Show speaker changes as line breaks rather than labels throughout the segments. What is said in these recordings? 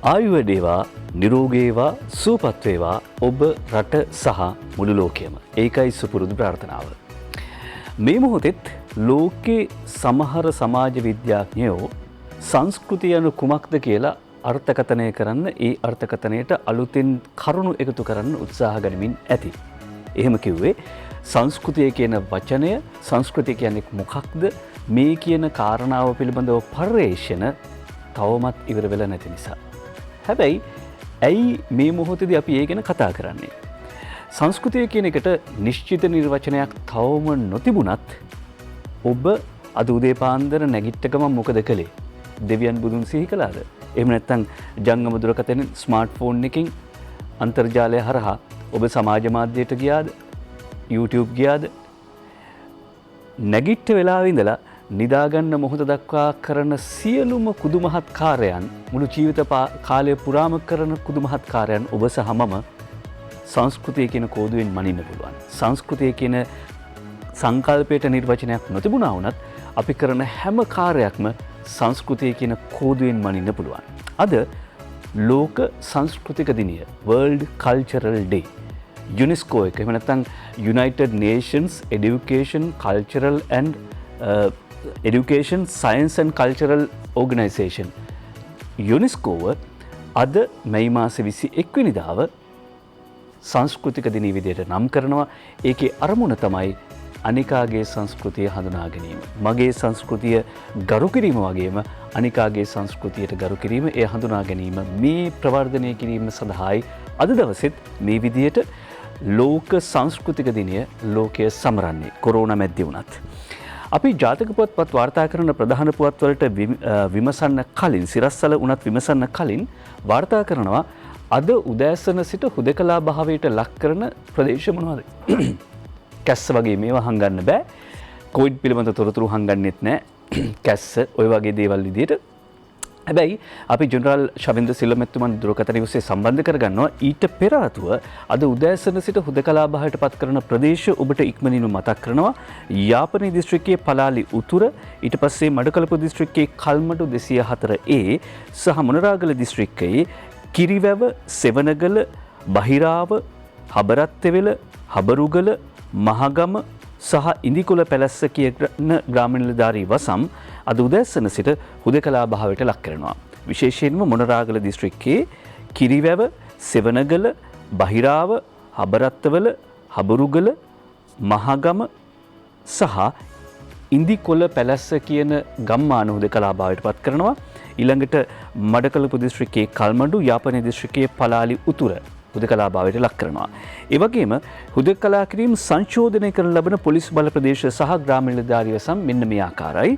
ආයුවදේවා නිරෝගේවා සුවපත් වේවා ඔබ රට සහ මුළු ලෝකයම. ඒකයි සුපුරුදු ප්‍රාර්ථනාව. මේ මොහොතෙත් ලෝකේ සමහර සමාජ විද්‍යාඥයෝ සංස්කෘතිය යනු කුමක්ද කියලා අර්ථකථනය කරන්න ඒ අර්ථකථනයට අලුතින් කරුණු එකතු කරන්න උත්සාහ ගනිමින් ඇති. එහෙම කිව්වේ සංස්කෘතිය කියන වචනය සංස්කෘතිය කියන්නේ මොකක්ද මේ කියන කාරණාව පිළිබඳව පර්යේෂණ තවමත් ඉවර වෙලා නැති නිසා. හැබැයි ඇයි මේ මොහොතේදී අපි ඒ ගැන කතා කරන්නේ? සංස්කෘතිය කියන එකට නිශ්චිත නිර්වචනයක් තවම නොතිබුණත් ඔබ අද උදේ පාන්දර නැගිට ගමන් මොකද කළේ? දෙවියන් බුදුන් සිහි කළාද? එහෙම නැත්නම් ජංගම දුරකථන ස්මාර්ට්ෆෝන් එකකින් අන්තර්ජාලය හරහා ඔබ සමාජ මාධ්‍යයට ගියාද? YouTube ගියාද? නැගිට වෙලාවෙ ඉඳලා නිදාගන්න මොහොත දක්වා කරන සියලුම කුදුමහත් කාර්යයන් මුළු ජීවිත කාලය පුරාම කරන කුදුමහත් කාර්යයන් ඔබ සහ මම සංස්කෘතිය කියන කෝදුවෙන් මනින්න පුළුවන්. සංස්කෘතිය කියන සංකල්පයට නිර්වචනයක් නොතිබුණා වුණත් අපි කරන හැම කාර්යයක්ම සංස්කෘතිය කියන කෝදුවෙන් මනින්න පුළුවන්. අද ලෝක සංස්කෘතික දිනය World Cultural Day. UNESCO එක එහෙම නැත්නම් United Nations Education Cultural and Education Science and Cultural Organization UNESCO අද මැයි මාසේ 21 වෙනිදාව සංස්කෘතික දිනය විදිහට නම් කරනවා. ඒකේ අරමුණ තමයි අනිකාගේ සංස්කෘතිය හඳුනා ගැනීම. මගේ සංස්කෘතිය ගරු කිරීම වගේම අනිකාගේ සංස්කෘතියට ගරු කිරීම, ඒ හඳුනා ගැනීම මේ ප්‍රවර්ධනය කිරීම සඳහායි අද දවසෙත් මේ විදිහට ලෝක සංස්කෘතික දිනය ලෝකය සමරන්නේ කොරෝනා මැද්දේ වුණත්. අපි ජාතක පුවත්පත් වාර්තා කරන ප්‍රධාන පුවත්වලට විමසන්න කලින් සිරස්සල උනත් විමසන්න කලින් වාර්තා කරනවා අද උදෑසන සිට හුදකලා භාවයට ලක් කරන ප්‍රදේශ මොනවද? කැස්ස වගේ මේවා හංගන්න බෑ. කොවිඩ් පිළිබඳ තොරතුරු හංගන්නෙත් නෑ. කැස්ස ඔය වගේ දේවල් විදියට. හැබැයි අපි ජෙනරාල් ශවින්ද්‍ර සිල්වා මැතිතුමන් දුරකථන ඔස්සේ සම්බන්ධ කරගන්නවා. ඊට පෙර ආතුව අද උදෑසන සිට හුදකලා භාවයට පත් කරන ප්‍රදේශ ඔබට ඉක්මනින්ම මතක් කරනවා. යාපනී දිස්ත්‍රික්කයේ පලාලි උතුර, ඊට පස්සේ මඩකලපුව දිස්ත්‍රික්කයේ කල්මඩු 204A සහ මොනරාගල දිස්ත්‍රික්කයේ කිරිවැව, සෙවණගල, බහිරාව, හබරත්තෙවල, හබරුගල, මහගම සහ ඉන්දිකුල පැලැස්ස කියන ග්‍රාමීණ නිලධාරී වසම් අද උදෑසන සිට හුදකලා භාවයට ලක් කරනවා. විශේෂයෙන්ම මොනරාගල දිස්ත්‍රික්කයේ කිරිවැව, සෙවණගල, බහිරාව, හබරත්තවල, හබරුගල, මහගම සහ ඉන්දිකොළ පැලැස්ස කියන ගම්මාන හුදකලා භාවයට පත් කරනවා. ඊළඟට මඩකලපුව දිස්ත්‍රික්කයේ කල්මඩු, යාපනී දිස්ත්‍රික්කයේ පලාලි උතුර හුදකලා භාවයට ලක් කරනවා. ඒ වගේම හුදකලා කිරීම සංශෝධනය කරන ලබන පොලිස් බල ප්‍රදේශ සහ ග්‍රාමීණ නිලධාරී වසම් මෙන්න මේ ආකාරයි.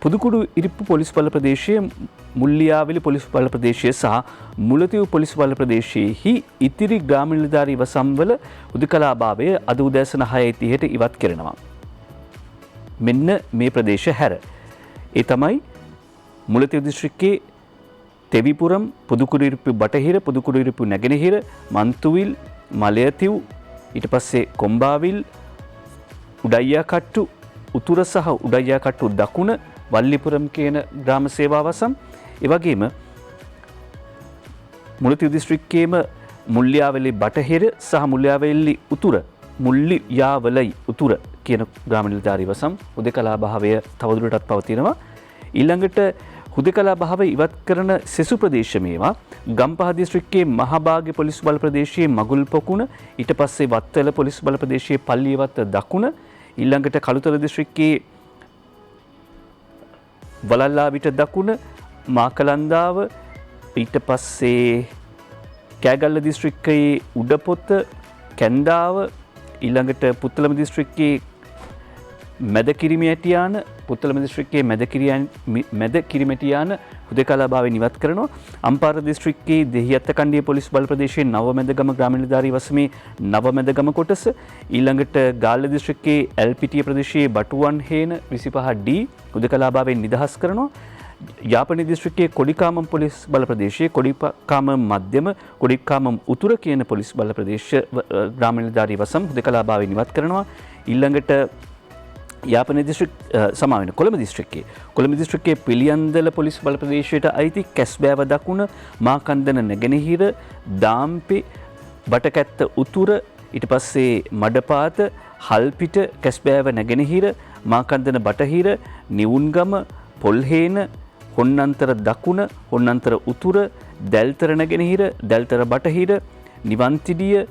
පුදුකුඩු ඉරිප්පු පොලිස් බල ප්‍රදේශයේ, මුල්ලියාවිලි පොලිස් බල ප්‍රදේශයේ සහ මුලතිව් පොලිස් බල ප්‍රදේශයේහි ඉතිරි ග්‍රාමීණ නිලධාරී වසම් වල හුදකලා භාවය අද උදෑසන 6:30ට ඉවත් කරනවා. මෙන්න මේ ප්‍රදේශ හැර. ඒ තමයි මුලතිව් දිස්ත්‍රික්කයේ තෙවිපුරම්, පුදුකුඩු ඉරිප්පු බටහිර, පුදුකුඩු ඉරිප්පු නැගෙනහිර, මන්තුවිල්, මලයතිව්, ඊට පස්සේ කොම්බාවිල්, උඩයියාකට්ටු උතුර සහ උඩයියාකට්ටු දකුණ, වල්ලිපුරම් කියන ග්‍රාම සේවා වසම්. ඒ වගේම මුලතිව් දිස්ත්‍රික්කයේම මුල්ලියාවැලි බටහිර සහ මුල්ලියාවැලි උතුර, මුල්ලියාවලයි උතුර කියන ග්‍රාම නිලධාරී වසම් හුදකලා භාවය තවදුරටත් පවතිනවා. ඊළඟට හුදකලා භාවය ඉවත් කරන සෙසු ප්‍රදේශ මේවා ගම්පහ දිස්ත්‍රික්කයේ මහභාග්‍ය පොලිස් බල ප්‍රදේශයේ මගුල් පොකුණ, ඊට පස්සේ වත්තල පොලිස් බල ප්‍රදේශයේ පල්ලියවත්ත දකුණ, ඊළඟට කළුතර දිස්ත්‍රික්කයේ වලල්ලාවිට දකුණ, මාකලන්දාව, ඊට පස්සේ කෑගල්ල දිස්ත්‍රික්කයේ උඩපොත, කැන්දාව, ඊළඟට පුත්තලම දිස්ත්‍රික්කයේ මැදකිරිමියටියාන, පුත්තලම දිස්ත්‍රික්කයේ මැදකිරිමියටියාන හුදකලා භාවයෙන් ඉවත් කරනවා. අම්පාර දිස්ත්‍රික්කයේ දෙහිඅත්ත කණ්ඩිය පොලිස් බල ප්‍රදේශයේ නවමැදගම ග්‍රාමීණ නිලධාරී වසමේ නවමැදගම කොටස, ඊළඟට ගාල්ල දිස්ත්‍රික්කයේ ඇල්පිටිය ප්‍රදේශයේ බටුවන් හේන 25D හුදකලා භාවයෙන් නිදහස් කරනවා. යාපනී දිස්ත්‍රික්කයේ කොඩිකාමම් පොලිස් බල ප්‍රදේශයේ කොඩිකාමම් මධ්‍යම, කොඩිකාමම් උතුර කියන පොලිස් බල ප්‍රදේශ ග්‍රාමීණ නිලධාරී වසම් හුදකලා භාවයෙන් ඉවත් කරනවා. ඊළඟට යාපන දිස්ත්‍රික් සමාවෙන කොළඹ දිස්ත්‍රික්කයේ කොළඹ දිස්ත්‍රික්කයේ පිළියන්දල පොලිස් බල ප්‍රදේශයට අයිති කැස්බෑව දකුණ මාකන්දන නැගෙනහිර දාම්පි බටකැත්ත උතුර ඊට පස්සේ මඩපාත හල්පිට කැස්බෑව නැගෙනහිර මාකන්දන බටහිර නිවුන්ගම පොල්හේන හොන්නන්තර දකුණ හොන්නන්තර උතුර දැල්තර නැගෙනහිර දැල්තර බටහිර නිවන්තිඩිය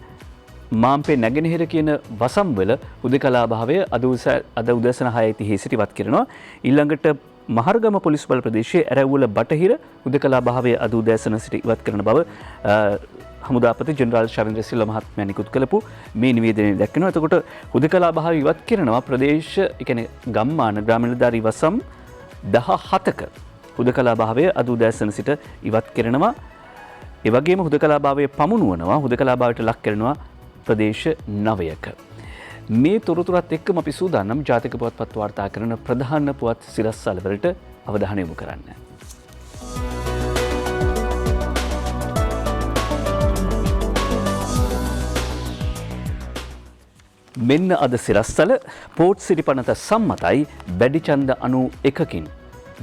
මාම්පේ නැගෙනහිර කියන වසම්වල හුදකලා භාවය අද උදෑසන 6:30 සිටිවත් කරනවා. ඊළඟට මහර්ගම පොලිස් බල ප්‍රදේශයේ ඇරවුල බටහිර හුදකලා භාවය අද උදෑසන සිට ඉවත් කරන බව හමුදාපති ජෙනරාල් ශරණ්‍ය සිල්වා මහත්මයා නිකුත් කළපු මේ නිවේදනයේ දැක්වෙනවා. එතකොට හුදකලා භාවය ඉවත් කරනවා ප්‍රදේශ ඒ කියන්නේ ගම්මාන ග්‍රාමීණධාරී වසම් 17ක හුදකලා භාවය අද උදෑසන සිට ඉවත් කරනවා. ඒ වගේම හුදකලා භාවය පමුණුවනවා හුදකලා භාවයට ලක් කරනවා ප්‍රදේශ 9ක. මේ තොරතුරත් එක්කම අපි සූදානම් ජාතික පුවත්පත් වාර්තා කරන ප්‍රධාන පුවත් සිරස්තල වලට අවධානය යොමු කරන්න. මෙන්න අද සිරස්තල පෝට් සිටි පනත සම්මතයි වැඩි ඡන්ද 91කින්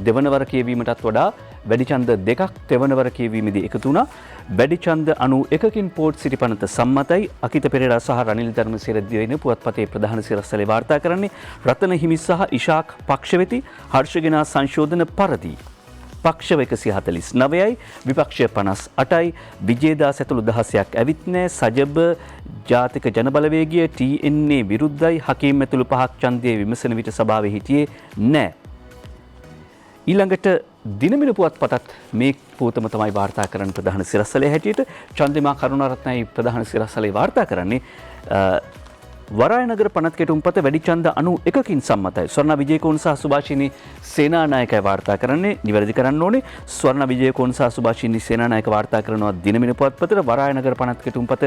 දෙවනවර කියවීමටත් වඩා වැඩි ඡන්ද දෙකක් තෙවනවර කියවීමේදී එකතු වුණා. වැඩි ඡන්ද 91කින් පෝට් සිටි පනත සම්මතයි. අකිත පෙරේරා සහ රනිල් ධර්මසිරි දිවෙන පුවත්පතේ ප්‍රධාන සිරස්තලේ වාර්තා කරන්නේ රතන හිමි සහ ඉෂාක් පක්ෂ වෙති හර්ෂගෙනා සංශෝධන පරිදි පක්ෂ 149යි විපක්ෂ 58යි විජේදාස ඇතුළු 16ක් ඇවිත් නැහැ. සජබ ජාතික ජනබලවේගය TNA විරුද්ධයි. හකීම් ඇතුළු 5ක් ඡන්දයේ විමසන විට සභාවේ හිටියේ නැහැ. ඊළඟට දිනමින පුවත්පතත් මේ පුවතම තමයි වාර්තා කරන්න ප්‍රධාන සිරස්තලයේ හැටියට චන්දිමා කරුණාරත්නයි ප්‍රධාන සිරස්තලයේ වාර්තා කරන්නේ වරාය නගර පනත් කෙටුම්පත වැඩි ඡන්ද 91කින් සම්මතයි. ස්වර්ණ විජේකෝන් සහ සුභාෂිනී සේනානායකයි වාර්තා කරන්නේ. නිවැරදි කරන්න ඕනේ. ස්වර්ණ විජේකෝන් සහ සුභාෂිනී සේනානායක වාර්තා කරනවා දිනමින පුවත්පතට වරාය නගර පනත් කෙටුම්පත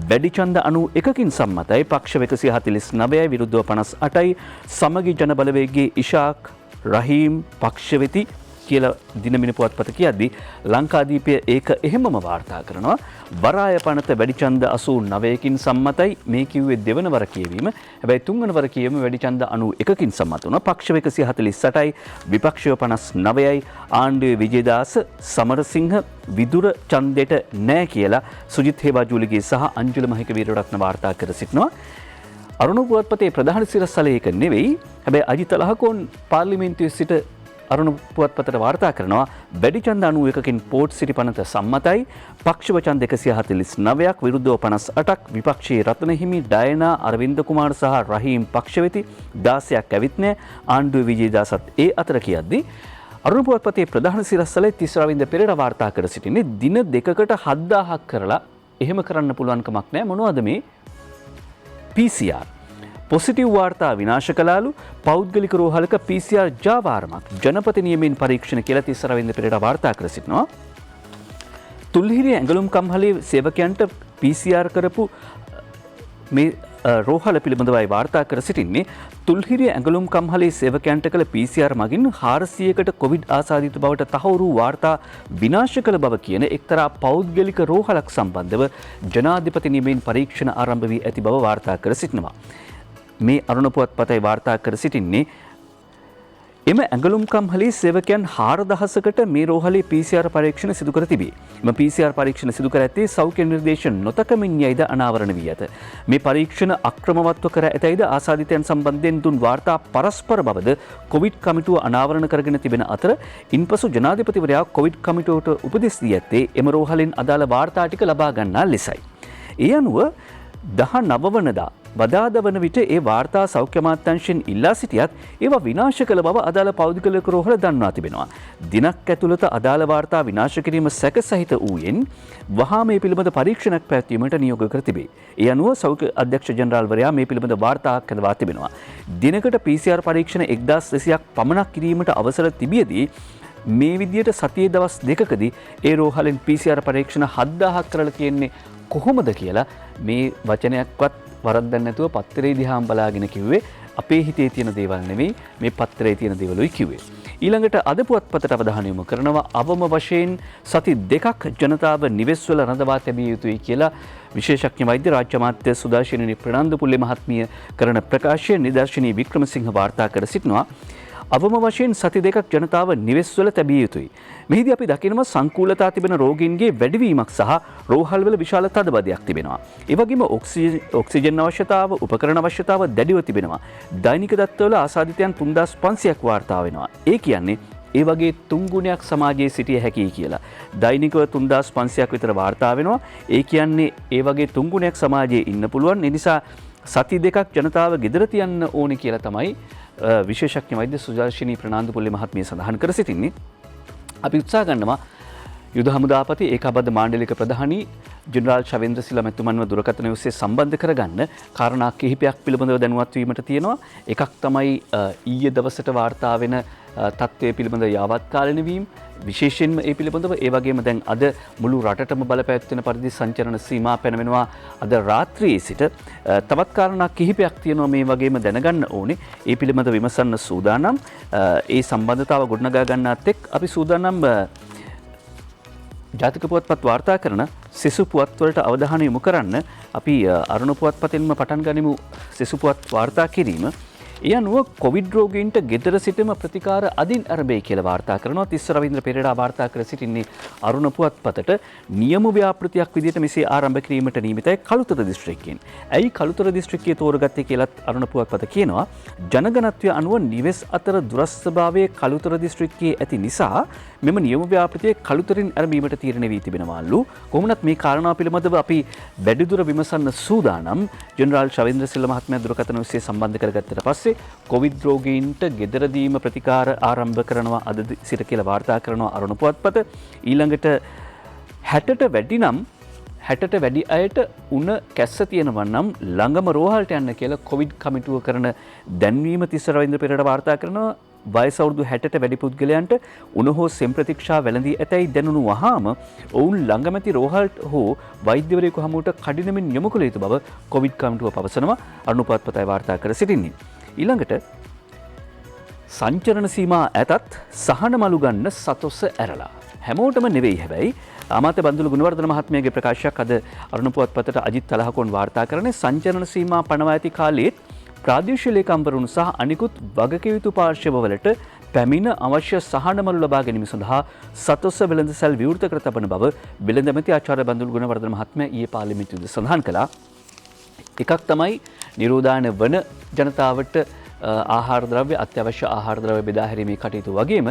වැඩි ඡන්ද 91කින් සම්මතයි. පක්ෂ 149යි විරුද්ධව 58යි. සමගි ජන බලවේගයේ ඉෂාක් රහීම් පක්ෂ වෙති කියලා දිනමින පුවත්පත කියද්දී ලංකාදීපය ඒක එහෙමම වාර්තා කරනවා. වරාය පනත වැඩි ඡන්ද 89කින් සම්මතයි. මේ කිව්වේ දෙවනවර කියවීම. හැබැයි තුන්වනවර කියවීම වැඩි ඡන්ද 91කින් සම්මත වුණා. පක්ෂ 148යි විපක්ෂය 59යි. ආණ්ඩුවේ විජේදාස සමරසිංහ විදුර ඡන්දෙට නැහැ කියලා සුජිත් හේවාජූලිගේ සහ අංජුල මහික වීරරත්න වාර්තා කර සිටිනවා. අරුණ පුවත්පතේ ප්‍රධාන සිරස්තලයේ එක නෙවෙයි. හැබැයි අජිත ලහකෝන් පාර්ලිමේන්තුවේ සිට අරුණ පුවත්පතට වාර්තා කරනවා වැඩි ඡන්ද 91කින් පෝට් සිටි පනත සම්මතයි. පක්ෂව ඡන්ද 149ක් විරුද්ධව 58ක් විපක්ෂයේ රතන හිමි ඩයනා අරවින්ද කුමාර සහ රහීම් පක්ෂ වෙති 16ක් ඇවිත් නැහැ. ආණ්ඩුවේ විජේදාසත් ඒ අතර කියද්දී අරුණ පුවත්පතේ ප්‍රධාන සිරස්තලයේ 30 රවින්ද පෙරේරා වාර්තා කර සිටින්නේ දින දෙකකට 7000ක් කරලා එහෙම කරන්න පුළුවන් කමක් නැහැ. මොනවද මේ PCR පොසිටිව් වාර්තා විනාශ කළාලු පෞද්ගලික රෝහලක PCR ජාවාරමක් ජනපති නියමයෙන් පරීක්ෂණ කියලා 30 රවින්ද පෙරේරා වාර්තා කර සිටිනවා. තුල්හිරිය ඇඟලුම් කම්හලේ සේවකයන්ට PCR කරපු මේ රෝහල පිළිබඳවයි වාර්තා කර සිටින්නේ. තුල්හිරිය ඇඟලුම් කම්හලේ සේවකයන්ට කළ PCR මගින් 400කට කොවිඩ් ආසාදිත බවට තහවුරු වාර්තා විනාශ කළ බව කියන එක්තරා පෞද්ගලික රෝහලක් සම්බන්ධව ජනාධිපති නියමයෙන් පරීක්ෂණ ආරම්භ වී ඇති බව වාර්තා කර සිටිනවා. මේ අරුණ පුවත්පතයි වාර්තා කර සිටින්නේ එම ඇඟලුම් කම්හලේ සේවකයන් 4000කට මේ රෝහලේ PCR පරීක්ෂණ සිදු කර තිබේ. එම PCR පරීක්ෂණ සිදු කර ඇත්තේ සෞඛ්‍ය නිර්දේශන නොතකමින් යයිද අනාවරණ වී ඇත. මේ පරීක්ෂණ අක්‍රමවත්ව කර ඇතැයිද ආසාදිතයන් සම්බන්ධයෙන් දුන් වාර්තා පරස්පර බවද කොවිඩ් කමිටුව අනාවරණ කරගෙන තිබෙන අතර ඉන්පසු ජනාධිපතිවරයා කොවිඩ් කමිටුවට උපදෙස් දී ඇත්තේ එම රෝහලෙන් අදාළ වාර්තා ටික ලබා ගන්නා ලෙසයි. ඒ අනුව 19 වනදා බදාදා වන විට ඒ වාර්තා සෞඛ්‍ය අමාත්‍යාංශයෙන් ඉල්ලා සිටියත් ඒවා විනාශ කළ බව අදාළ පෞද්ගලික රෝහල දන්වා තිබෙනවා. දිනක් ඇතුළත අදාළ වාර්තා විනාශ කිරීම සැකසහිත වූයෙන් වහා මේ පිළිබඳ පරීක්ෂණයක් පැවැත්වීමට නියෝග කර තිබේ. ඒ අනුව සෞඛ්‍ය අධ්‍යක්ෂ ජනරාල්වරයා මේ පිළිබඳ වාර්තාවක් කරවා තිබෙනවා. දිනකට PCR පරීක්ෂණ 1200ක් පමණක් කිරීමට අවසර තිබියදී මේ විදියට සතියේ දවස් දෙකකදී ඒ රෝහලෙන් PCR පරීක්ෂණ 7000ක් කරලා තියෙන්නේ කොහොමද කියලා මේ වචනයක්වත් වරද්දන්න නැතුව පත්තරේ දිහාම බලාගෙන කිව්වේ අපේ හිතේ තියෙන දේවල් නෙවෙයි මේ පත්‍රයේ තියෙන දේවලුයි කිව්වේ. ඊළඟට අද පුවත්පතට අවධානය යොමු කරනවා අවම වශයෙන් සති දෙකක් ජනතාව නිවෙස්වල රඳවා තැබිය යුතුයි කියලා විශේෂඥ වෛද්‍ය රාජ්‍ය අමාත්‍ය සුදාශිනී ප්‍රනාන්දුපුල්ලේ මහත්මිය කරන ප්‍රකාශය නිදර්ශනී වික්‍රමසිංහ වාර්තා කර සිටිනවා. අවම වශයෙන් සති දෙකක් ජනතාව නිවෙස්වල තැබිය යුතුයි. මෙහිදී අපි දකිනවා සංකූලතා තිබෙන රෝගීන්ගේ වැඩිවීමක් සහ රෝහල්වල විශාල තදබදයක් තිබෙනවා. ඒ වගේම ඔක්සිජන් අවශ්‍යතාව, උපකරණ අවශ්‍යතාව දැඩිව තිබෙනවා. දෛනික දත්තවල ආසාදිතයන් 3500ක් වාර්තා වෙනවා. ඒ කියන්නේ ඒ වගේ 3 ගුණයක් සමාජයේ සිටිය හැකියි කියලා. දෛනිකව 3500ක් විතර වාර්තා වෙනවා. ඒ කියන්නේ ඒ වගේ 3 ගුණයක් සමාජයේ ඉන්න පුළුවන්. ඒ නිසා සති දෙකක් ජනතාව ගෙදර තියන්න ඕනේ කියලා තමයි විශේෂඥ වෛද්‍ය සුදාශිනී ප්‍රනාන්දුපුල්ලේ මහත්මිය සඳහන් කර සිටින්නේ. අපි උත්සාහ ගන්නවා යුද හමුදාපති ඒකාබද්ධ මාණ්ඩලික ප්‍රධානී ජෙනරාල් ශවේන්ද්‍රසිල මැතිතුමන්ව දුරකථනය ඔස්සේ සම්බන්ධ කරගන්න කාරණා කිහිපයක් පිළිබඳව දැනුවත් වීමට තියෙනවා. එකක් තමයි ඊයේ දවසට වාර්තා වෙන තත්ත්වය පිළිබඳව යාවත්කාලින වීම, විශේෂයෙන්ම ඒ පිළිබඳව ඒ වගේම දැන් අද මුළු රටටම බලපෑත්වෙන පරිදි සංචරණ සීමා පැනවෙනවා. අද රාත්‍රියේ සිට තවත් කාරණා කිහිපයක් තියෙනවා මේ වගේම දැනගන්න ඕනේ. ඒ පිළිබඳව විමසන්න සූදානම්. ඒ සම්බන්ධතාව ගොඩනගා ගන්නත් එක් අපි සූදානම් ජාතික පුවත්පත් වාර්තා කරන සෙසු පුවත්වලට අවධානය යොමු කරන්න. අපි අරුණ පුවත්පතින්ම පටන් ගනිමු සෙසු පුවත් වාර්තා කිරීම. ඒ අනුව කොවිඩ් රෝගීන්ට ගෙදර සිටම ප්‍රතිකාර අදින් අරබේ කියලා වාර්තා කරනවා. තිස්ස රවීන්ද්‍ර පෙරේරා වාර්තා කර සිටින්නේ අරුණ පුවත්පතට නියම ව්‍යාපෘතියක් විදිහට මෙසේ ආරම්භ කිරීමට නියමිතයි කළුතර දිස්ත්‍රික්කයෙන්. ඇයි කළුතර දිස්ත්‍රික්කය තෝරගත්තේ කියලත් අරුණ පුවත්පත කියනවා. ජනගණත්වය අනුව නිවෙස් අතර දුරස්ථභාවයේ කළුතර දිස්ත්‍රික්කයේ ඇති නිසා මෙම නියම ව්‍යාපෘතිය කළුතරින් ආරම්භීමට තීරණය වී තිබෙනවාලු. කොහොමනත් මේ කාරණාව පිළිබඳව අපි වැඩිදුර විමසන්න සූදානම්. ජෙනරාල් ශවේන්ද්‍රසිල්ල මහත්මයා දුරකථන ඔස්සේ සම්බන්ධ කරගත්තට පස්සේ කොවිඩ් රෝගීන්ට ගෙදරදීම ප්‍රතිකාර ආරම්භ කරනවා අද සිට කියලා වාර්තා කරනවා අරුණ පුවත්පත. ඊළඟට 60ට වැඩි නම් 60ට වැඩි අයට උණ කැස්ස තියෙනවා නම් ළඟම රෝහලට යන්න කියලා කොවිඩ් කමිටුව කරන දැන්වීම තිස්ස රවීන්ද්‍ර පෙරේරා වාර්තා කරනවා. වයස අවුරුදු 60ට වැඩි පුද්ගලයන්ට උණ හෝ සෙම් ප්‍රතික්ෂා වැළඳී ඇතැයි දැනුණු වහාම ඔවුන් ළඟමැති රෝහලට හෝ වෛද්‍යවරයෙකු හමුවට කඩිනමින් යොමු කළ යුතු බව කොවිඩ් කමිටුව පවසනවා. අරුණ පුවත්පතයි වාර්තා කර සිටින්නේ. ඊළඟට සංචරණ සීමා ඇතත් සහන මලු ගන්න සතොස්ස ඇරලා. හැමෝටම නෙවෙයි හැබැයි අමාත්‍ය බන්දුල ගුණවර්ධන මහත්මයාගේ ප්‍රකාශයක් අද අරුණ පුවත්පතට අජිත් තලහකොන් වාර්තා කරන්නේ සංචරණ සීමා පනවා ඇති කාලයේත් ප්‍රාදේශීය ලේකම්වරුන් සහ අනිකුත් වගකිව යුතු පාර්ශ්වවලට පැමිණ අවශ්‍ය සහන මලු ලබා ගැනීම සඳහා සතොස්ස වෙළඳසැල් විවෘත කර තබන බව වෙළඳ මැති ආචාර්ය බන්දුල ගුණවර්ධන මහත්මයා ඊයේ පාර්ලිමේන්තුවේදී සඳහන් කළා. එකක් තමයි නිරෝධායන වන ජනතාවට ආහාර ද්‍රව්‍ය අත්‍යවශ්‍ය ආහාර ද්‍රව්‍ය බෙදා හැරීමේ කටයුතු වගේම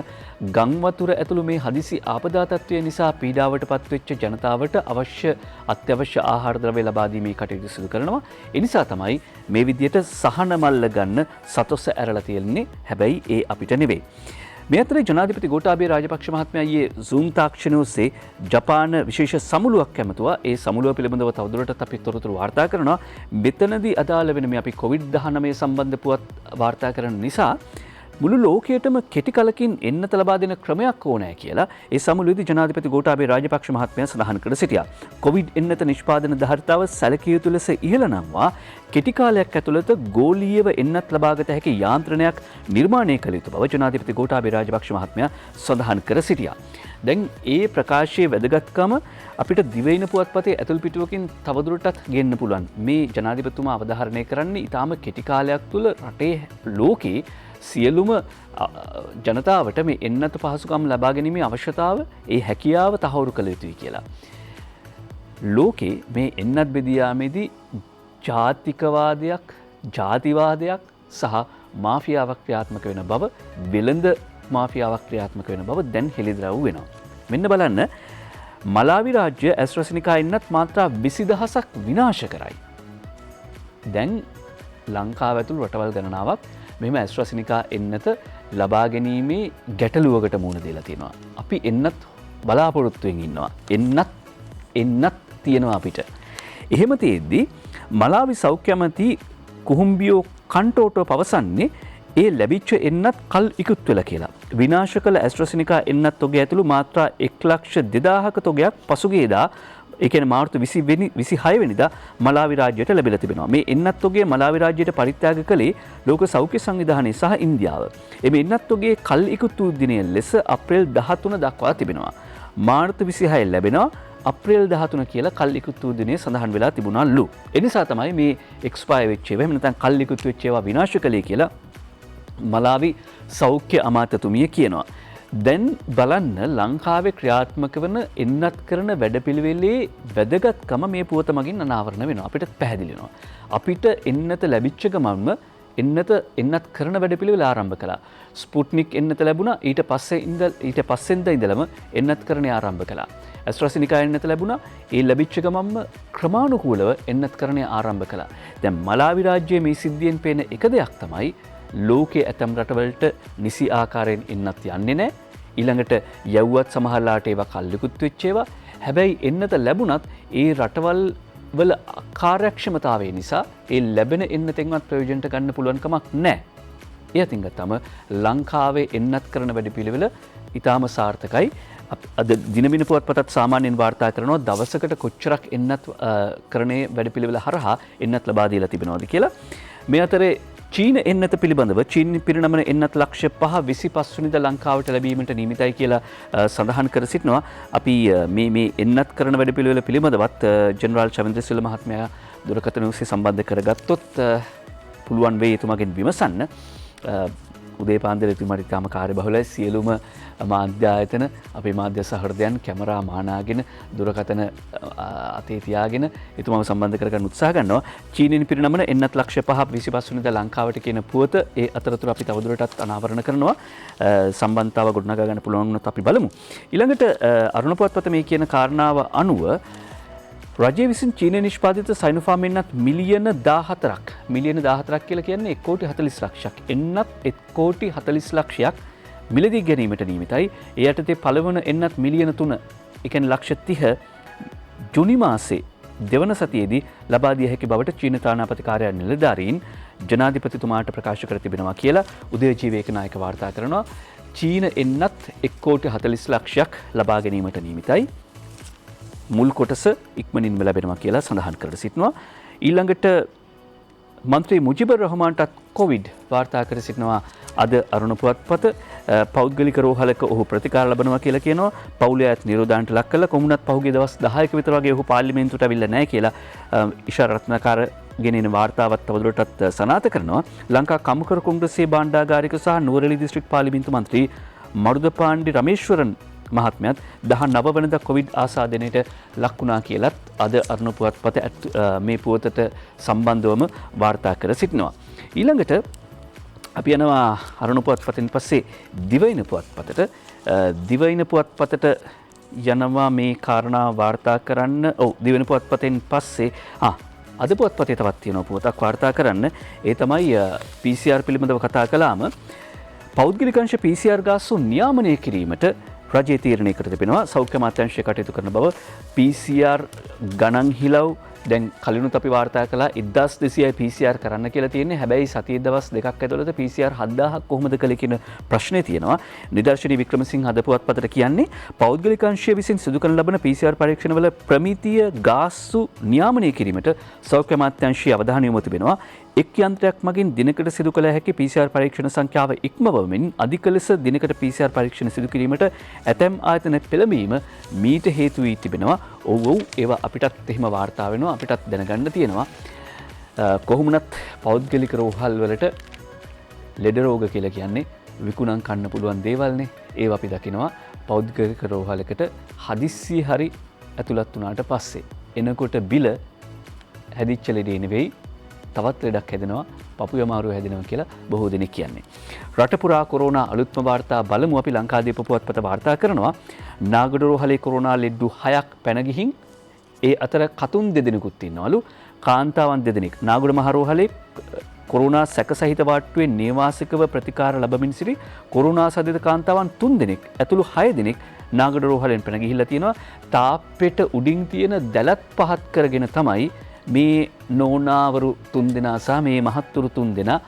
ගම් වතුර ඇතුළු මේ හදිසි ආපදා තත්ත්වය නිසා පීඩාවට පත්වෙච්ච ජනතාවට අවශ්‍ය අත්‍යවශ්‍ය ආහාර ද්‍රව්‍ය ලබා දීමේ කටයුතු සිදු කරනවා. ඒ නිසා තමයි මේ විදියට සහන මල්ල ගන්න සතොස්ස ඇරලා තියෙන්නේ. හැබැයි ඒ අපිට නෙවෙයි. මේ අතරේ ජනාධිපති ගෝඨාභය රාජපක්ෂ මහත්මයා ඊයේ Zoom තාක්ෂණය ඔස්සේ ජපාන විශේෂ සමුළුවක් ඇමතුවා. ඒ සමුළුව පිළිබඳව තවදුරටත් අපි තොරතුරු වාර්තා කරනවා. මෙතනදී අදාළ වෙන මේ අපි COVID-19 සම්බන්ධ පුවත් වාර්තා කරන නිසා මුළු ලෝකයටම කෙටි කලකින් එන්නත ලබා දෙන ක්‍රමයක් ඕනෑ කියලා ඒ සමුළුවේදී ජනාධිපති ගෝඨාභය රාජපක්ෂ මහත්මයා සඳහන් කර සිටියා. කොවිඩ් එන්නත නිෂ්පාදන ධාරිතාව සැලකිය යුතු ලෙස ඉහළ නම්වා කෙටි කාලයක් ඇතුළත ගෝලීයව එන්නත් ලබාගත හැකි යාන්ත්‍රණයක් නිර්මාණය කළ යුතු බව ජනාධිපති ගෝඨාභය රාජපක්ෂ මහත්මයා සඳහන් කර සිටියා. දැන් ඒ ප්‍රකාශයේ වැදගත්කම අපිට දිවයින පුවත්පතේ ඇතුල් පිටුවකින් තවදුරටත් ගෙන්න පුළුවන්. මේ ජනාධිපතිතුමා අවධාරණය කරන්නේ ඊටාම කෙටි කාලයක් තුළ රටේ ලෝකේ සියලුම ජනතාවට මේ එන්නත පහසුකම් ලබා ගැනීමේ අවශ්‍යතාව ඒ හැකියාව තහවුරු කළ යුතුයි කියලා. ලෝකේ මේ එන්නත් බෙදියාමේදී ජාතිකවාදයක්, ජාතිවාදයක් සහ මාෆියාවක් ක්‍රියාත්මක වෙන බව, වෙළඳ මාෆියාවක් ක්‍රියාත්මක වෙන බව දැන් හෙළිදරව් වෙනවා. මෙන්න බලන්න මලාවි රාජ්‍ය ඇස්ට්‍රාසෙනිකා එන්නත් මාත්‍රා 20000ක් විනාශ කරයි. දැන් ලංකාව ඇතුළු රටවල් ගණනාවක් මෙම ඇස්ට්‍රාසෙනිකා එන්නත ලබා ගැනීමේ ගැටලුවකට මුහුණ දීලා තියෙනවා. අපි එන්නත් බලාපොරොත්තුවෙන් ඉන්නවා. එන්නත් තියෙනවා අපිට. එහෙම තියෙද්දී මලාවි සෞඛ්‍ය අමාත්‍ය කුහුම්බියෝ කන්ටෝටෝ පවසන්නේ ඒ ලැබිච්ච එන්නත් කල් ඉක්ුත් වෙලා කියලා. විනාශ කළ ඇස්ට්‍රාසෙනිකා එන්නත් තොගය ඇතුළු මාත්‍රා 1,02,000ක තොගයක් පසුගියදා ඒ කියන්නේ මාර්තු 26 වෙනිදා මලාවි රාජ්‍යයට ලැබිලා තිබෙනවා. මේ එන්නත් ඔගේ මලාවි රාජ්‍යයට පරිත්‍යාග කළේ ලෝක සෞඛ්‍ය සංවිධානය සහ ඉන්දියාව. මේ එන්නත් ඔගේ කල් ඉක්තු දිනය ලෙස අප්‍රේල් 13 දක්වා තිබෙනවා. මාර්තු 26 ලැබෙනවා අප්‍රේල් 13 කියලා කල් ඉක්තු දිනේ සඳහන් වෙලා තිබුණාලු. ඒ නිසා තමයි මේ එක්ස්පයර් වෙච්ච ඒවා එහෙම නැත්නම් කල් ඉක්තු වෙච්ච ඒවා විනාශ කළේ කියලා මලාවි සෞඛ්‍ය අමාත්‍යතුමිය කියනවා. දැන් බලන්න ලංකාවේ ක්‍රියාත්මක වන එන්නත් කරන වැඩපිළිවෙලේ වැදගත්කම මේ පුවත මගින් අනාවරණ වෙනවා. අපිට පැහැදිලි වෙනවා. අපිට එන්නත ලැබිච්ච ගමන්ම එන්නත් කරන වැඩපිළිවෙල ආරම්භ කළා. ස්පුට්නික් එන්නත ලැබුණා. ඊට පස්සෙන්ද ඉඳලම එන්නත් කරණය ආරම්භ කළා. ඇස්ට්‍රාසෙනිකා එන්නත ලැබුණා. ඒ ලැබිච්ච ගමන්ම ක්‍රමානුකූලව එන්නත් කරණය ආරම්භ කළා. දැන් මලාවි රාජ්‍යයේ මේ සිද්ධියෙන් පේන එක දෙයක් තමයි ලෝකයේ ඇතම් රටවලට නිසි ආකාරයෙන් එන්නත් යන්නේ නැහැ. ඊළඟට යව්වත් සමහරලාට ඒවා කල්ලිකුත් වෙච්ච ඒවා. හැබැයි එන්නත ලැබුණත් ඒ රටවල් වල කාර්යක්ෂමතාවය නිසා ඒ ලැබෙන එන්නතෙන්වත් ප්‍රයෝජනට ගන්න පුළුවන් කමක් නැහැ. ඒ අතින් ගත්තම ලංකාවේ එන්නත් කරන වැඩපිළිවෙල ඊටාම සාර්ථකයි. අද දිනමින පුවත්පතත් සාමාන්‍යයෙන් වාර්තා කරනවා දවසකට කොච්චරක් එන්නත් කරණයේ වැඩපිළිවෙල හරහා එන්නත් ලබා දීලා තිබෙනවද කියලා. මේ අතරේ චීන එන්නත පිළිබඳව චීන පිරිනමන එන්නත් ලක්ෂ 5 25 වෙනිදා ලංකාවට ලැබීමට නියමිතයි කියලා සඳහන් කර සිටිනවා. අපි මේ එන්නත් කරන වැඩපිළිවෙල පිළිබඳවත් ජෙනරාල් චමින්ද්‍රසිල්ල මහත්මයා දුරකථන ඔස්සේ සම්බන්ධ කරගත්තොත් පුළුවන් වෙයි එතුමාගෙන් විමසන්න. උදේ පාන්දර එතුමාට ඉතාම කාර්යබහුලයි. සියලුම මාධ්‍ය ආයතන අපේ මාධ්‍ය සහෘදයන් කැමරා මානාගෙන දුරකථන අතේ තියාගෙන එතුමාව සම්බන්ධ කරගන්න උත්සාහ ගන්නවා. චීනෙන් පිරිනමන එන්නත් ලක්ෂ 5 25 වෙනිදා ලංකාවට කියන පුවත ඒ අතරතුර අපි තවදුරටත් අනාවරණ කරනවා. සම්බන්ධතාව ගොඩනගා ගන්න පුළුවන් වුණොත් අපි බලමු. ඊළඟට අරුණ පුවත්පත මේ කියන කාරණාව අනුව රජය විසින් චීනය නිෂ්පාදිත සයිනෝෆාර්ම් එන්නත් මිලියන 14ක් කියලා කියන්නේ 1 කෝටි 40 ලක්ෂයක්. එන්නත් 1 කෝටි 40 ලක්ෂයක් මිලදී ගැනීමට නියමිතයි. ඒ යටතේ පළවන එන්නත් මිලියන 3, ඒ කියන්නේ ලක්ෂ 30 ජුනි මාසේ දෙවන සතියේදී ලබා දිය හැකි බවට චීන තානාපති කාර්යාලය නිලධාරීන් ජනාධිපතිතුමාට ප්‍රකාශ කර තිබෙනවා කියලා උදේජීවී ඒකනායක වාර්තා කරනවා. චීන එන්නත් 1 කෝටි 40 ලක්ෂයක් ලබා ගැනීමට නියමිතයි. මුල් කොටස ඉක්මනින්ම ලැබෙනවා කියලා සඳහන් කර සිටිනවා. ඊළඟට මන්ත්‍රී මුජිබුර් රහමාන්ටත් කොවිඩ් වාර්තා කර සිටිනවා. අද අරුණ පුවත්පත පෞද්ගලික රෝහලක ඔහු ප්‍රතිකාර ලබනවා කියලා කියනවා. පවුලේ අයත් නිරෝධාන්ට ලක් කළා. කොමුණත් පහුගිය දවස් 10ක විතර වගේ ඔහු පාර්ලිමේන්තුවට අවිල්ලා නැහැ කියලා ඉෂාර රත්නාකාර ගෙනෙන වාර්තාවත් තවදුරටත් සනාථ කරනවා. ලංකා කමුකර කොංග්‍රසයේ භාණ්ඩාගාරික සහ නුවරඑළිය දිස්ත්‍රික් පාර්ලිමේන්තු මන්ත්‍රී මරුදපාණ්ඩි රමේශ්වරන් මහත්මයාත් 19 වෙනිදා කොවිඩ් ආසාදනයට ලක් වුණා කියලත් අද අරුණ පුවත්පත මේ පුවතට සම්බන්ධවම වාර්තා කර සිටිනවා. ඊළඟට අපි යනවා අරුණ පුවත්පතෙන් පස්සේ දිවයින පුවත්පතට. දිවයින පුවත්පතට යනවා මේ කාරණා වාර්තා කරන්න. දිවයින පුවත්පතෙන් පස්සේ අද පුවත්පතේ තවත් තියෙනවා පුවතක් වාර්තා කරන්න. ඒ තමයි PCR පිළිබඳව කතා කළාම පෞද්ගලික අංශ PCR ගාස්තු නියාමනය කිරීමට රජයේ තීරණය කර තිබෙනවා. සෞඛ්‍ය අමාත්‍යාංශය කටයුතු කරන බව PCR ගණන් හිලව් දැන් කලිනුත් අපි වාර්තා කළා 1200යි PCR කරන්න කියලා තියෙන්නේ. හැබැයි සතිය දවස් දෙකක් ඇතුළත PCR 7000ක් කොහොමද කළේ කියන ප්‍රශ්නේ තියෙනවා. නිදර්ශනී වික්‍රමසිංහ අද පුවත්පතට කියන්නේ පෞද්ගලික අංශය විසින් සිදු කරන ලබන PCR පරීක්ෂණවල ප්‍රමිතිය ගාස්තු නියාමනය කිරීමට සෞඛ්‍ය අමාත්‍යාංශය අවධානය යොමු තිබෙනවා. එක් යන්ත්‍රයක් මගින් දිනකට සිදු කළ හැකි PCR පරීක්ෂණ සංඛ්‍යාව ඉක්මවමින් අධික ලෙස දිනකට PCR පරීක්ෂණ සිදු කිරීමට ඇතැම් ආයතන පෙළඹීම මීට හේතු වී තිබෙනවා. ඔව් ඒවා අපිටත් එහෙම වාර්තා වෙනවා. අපිටත් දැනගන්න තියෙනවා. කොහොමුණත් පෞද්ගලික රෝහල් වලට ලෙඩ රෝග කියලා කියන්නේ විකුණන් කන්න පුළුවන් දේවල්නේ. ඒවා අපි දකිනවා පෞද්ගලික රෝහලකට හදිස්සිය හරි ඇතුළත් වුණාට පස්සේ එනකොට බිල හැදිච්ච ලෙඩේ නෙවෙයි තවත් ලෙඩක් හැදෙනවා, පපුව අමාරුව හැදෙනවා කියලා බොහෝ දෙනෙක් කියන්නේ. රට පුරා කොරෝනා අලුත්ම වාර්තා බලමු. අපි ලංකාදීප පුවත්පත වාර්තා කරනවා. නාගඩ රෝහලේ කොරෝනා ලෙඩ්ඩු 6ක් පැන ගිහින් ඒ අතර කතුන් දෙදෙනෙකුත් ඉන්නවලු. කාන්තාවන් දෙදෙනෙක් නාගඩ මහ රෝහලේ කොරෝනා සැකසහිත වාට්ටුවේ නේවාසිකව ප්‍රතිකාර ලැබමින් සිටි කොරෝනා සදිත කාන්තාවන් 3 දෙනෙක් ඇතුළු 6 දෙනෙක් නාගඩ රෝහලෙන් පැන ගිහිල්ලා තියෙනවා. තාප්පෙට උඩින් තියෙන දැලත් පහත් කරගෙන තමයි මේ නෝනාවරු 3 දෙනා සහ මේ මහත්තුරු 3 දෙනා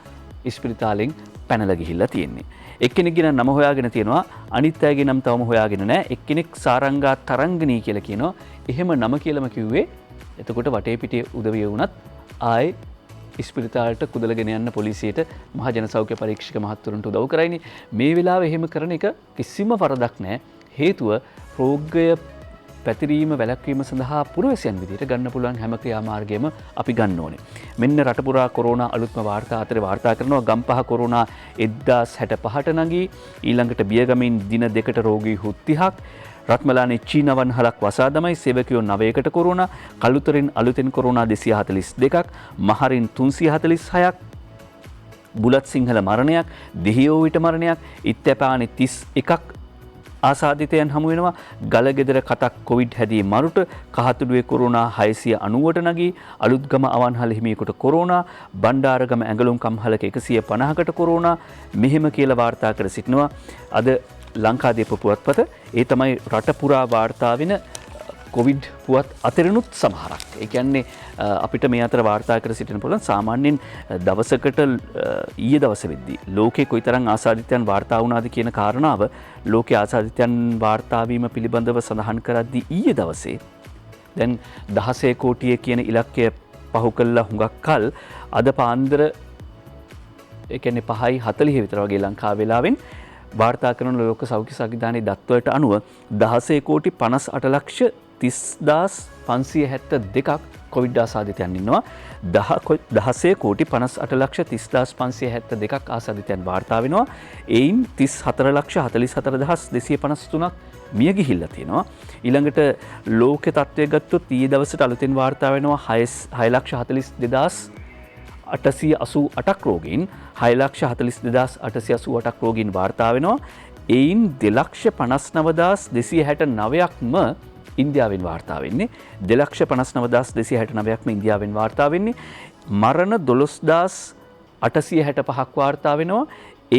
ඉස්පිරිතාලෙන් පැනලා ගිහිල්ලා තියෙන්නේ. එක්කෙනෙක්ගේ නම හොයාගෙන තියෙනවා අනිත් අයගේ නම් තවම හොයාගෙන නැහැ. එක්කෙනෙක් සාරංගා තරංගනී කියලා කියනවා. එහෙම නම කියලාම කිව්වේ. එතකොට වටේ පිටේ උදවිය වුණත් ආයේ ඉස්පිරිතාලට කුදලගෙන යන්න පොලිසියට මහ ජන සෞඛ්‍ය පරීක්ෂක මහත්වරුන්ට උදව් කරයිනේ. මේ වෙලාවේ එහෙම කරන එක කිසිම වරදක් නැහැ. හේතුව රෝගය පැතිරීම වැළැක්වීම සඳහා පුරවැසියන් විදිහට ගන්න පුළුවන් හැම ක්‍රියාමාර්ගයක්ම අපි ගන්න ඕනේ. මෙන්න රට පුරා කොරෝනා අලුත්ම වාර්තා අතර වාර්තා කරනවා ගම්පහ කොරෝනා 1065ට නැගී ඊළඟට බියගමින් දින දෙකට රෝගී 30ක් රත්මලානේ චීනවන්හලක් වසා දමයි සේවකයෝ 9කට කොරෝනා කළුතරින් අලුතෙන් කොරෝනා 242ක් මහරින් 346ක් බුලත් සිංහල මරණයක් දෙහියෝ විට මරණයක් ඉත්තපානි 31ක් ආසාදිතයන් හමු වෙනවා ගලගෙදර කතක් කොවිඩ් හැදී මරුට කහතුඩුවේ කොරෝනා 690ට නැගී අලුත්ගම අවන්හල හිමියෙකුට කොරෝනා බණ්ඩාරගම ඇඟලුම් කම්හලක 150කට කොරෝනා මෙහෙම කියලා වාර්තා කර සිටිනවා අද ලංකාදීප පුවත්පත ඒ තමයි රට පුරා වාර්තා වෙන කොවිඩ් පුවත් අතරිනුත් සමහරක්. ඒ කියන්නේ අපිට මේ අතර වාර්තා කර සිටින පුළුවන් සාමාන්‍යයෙන් දවසකට ඊයේ දවස වෙද්දී ලෝකේ කොයිතරම් ආසාදිතයන් වාර්තා වුණාද කියන කාරණාව ලෝකේ ආසාදිතයන් වාර්තා වීම පිළිබඳව සඳහන් කරද්දී ඊයේ දවසේ දැන් 16 කෝටිය කියන ඉලක්කය පහු කළා හුඟක් කල් අද පාන්දර ඒ කියන්නේ 5:40 විතර වගේ ලංකාව වෙලාවෙන් වාර්තා කරන ලෝක සෞඛ්‍ය සංවිධානයේ දත්වලට අනුව 16 කෝටි 58 ලක්ෂ 30,572ක් කොවිඩ් ආසාදිතයන් ඉන්නවා 16 කෝටි 58 ලක්ෂ 30,572ක් ආසාදිතයන් වාර්තා වෙනවා එයින් 34 ලක්ෂ 44,253ක් මිය ගිහිල්ලා තියෙනවා ඊළඟට ලෝක තත්ත්වය ගත්තොත් ඊයේ දවසට අලුතෙන් වාර්තා වෙනවා 6,42,888ක් රෝගීන් 6,42,888ක් රෝගීන් වාර්තා වෙනවා එයින් 2,59,269ක්ම ඉන්දියාවෙන් වාර්තා වෙන්නේ 2,59,269ක්ම ඉන්දියාවෙන් වාර්තා වෙන්නේ මරණ 12,865ක් වාර්තා වෙනවා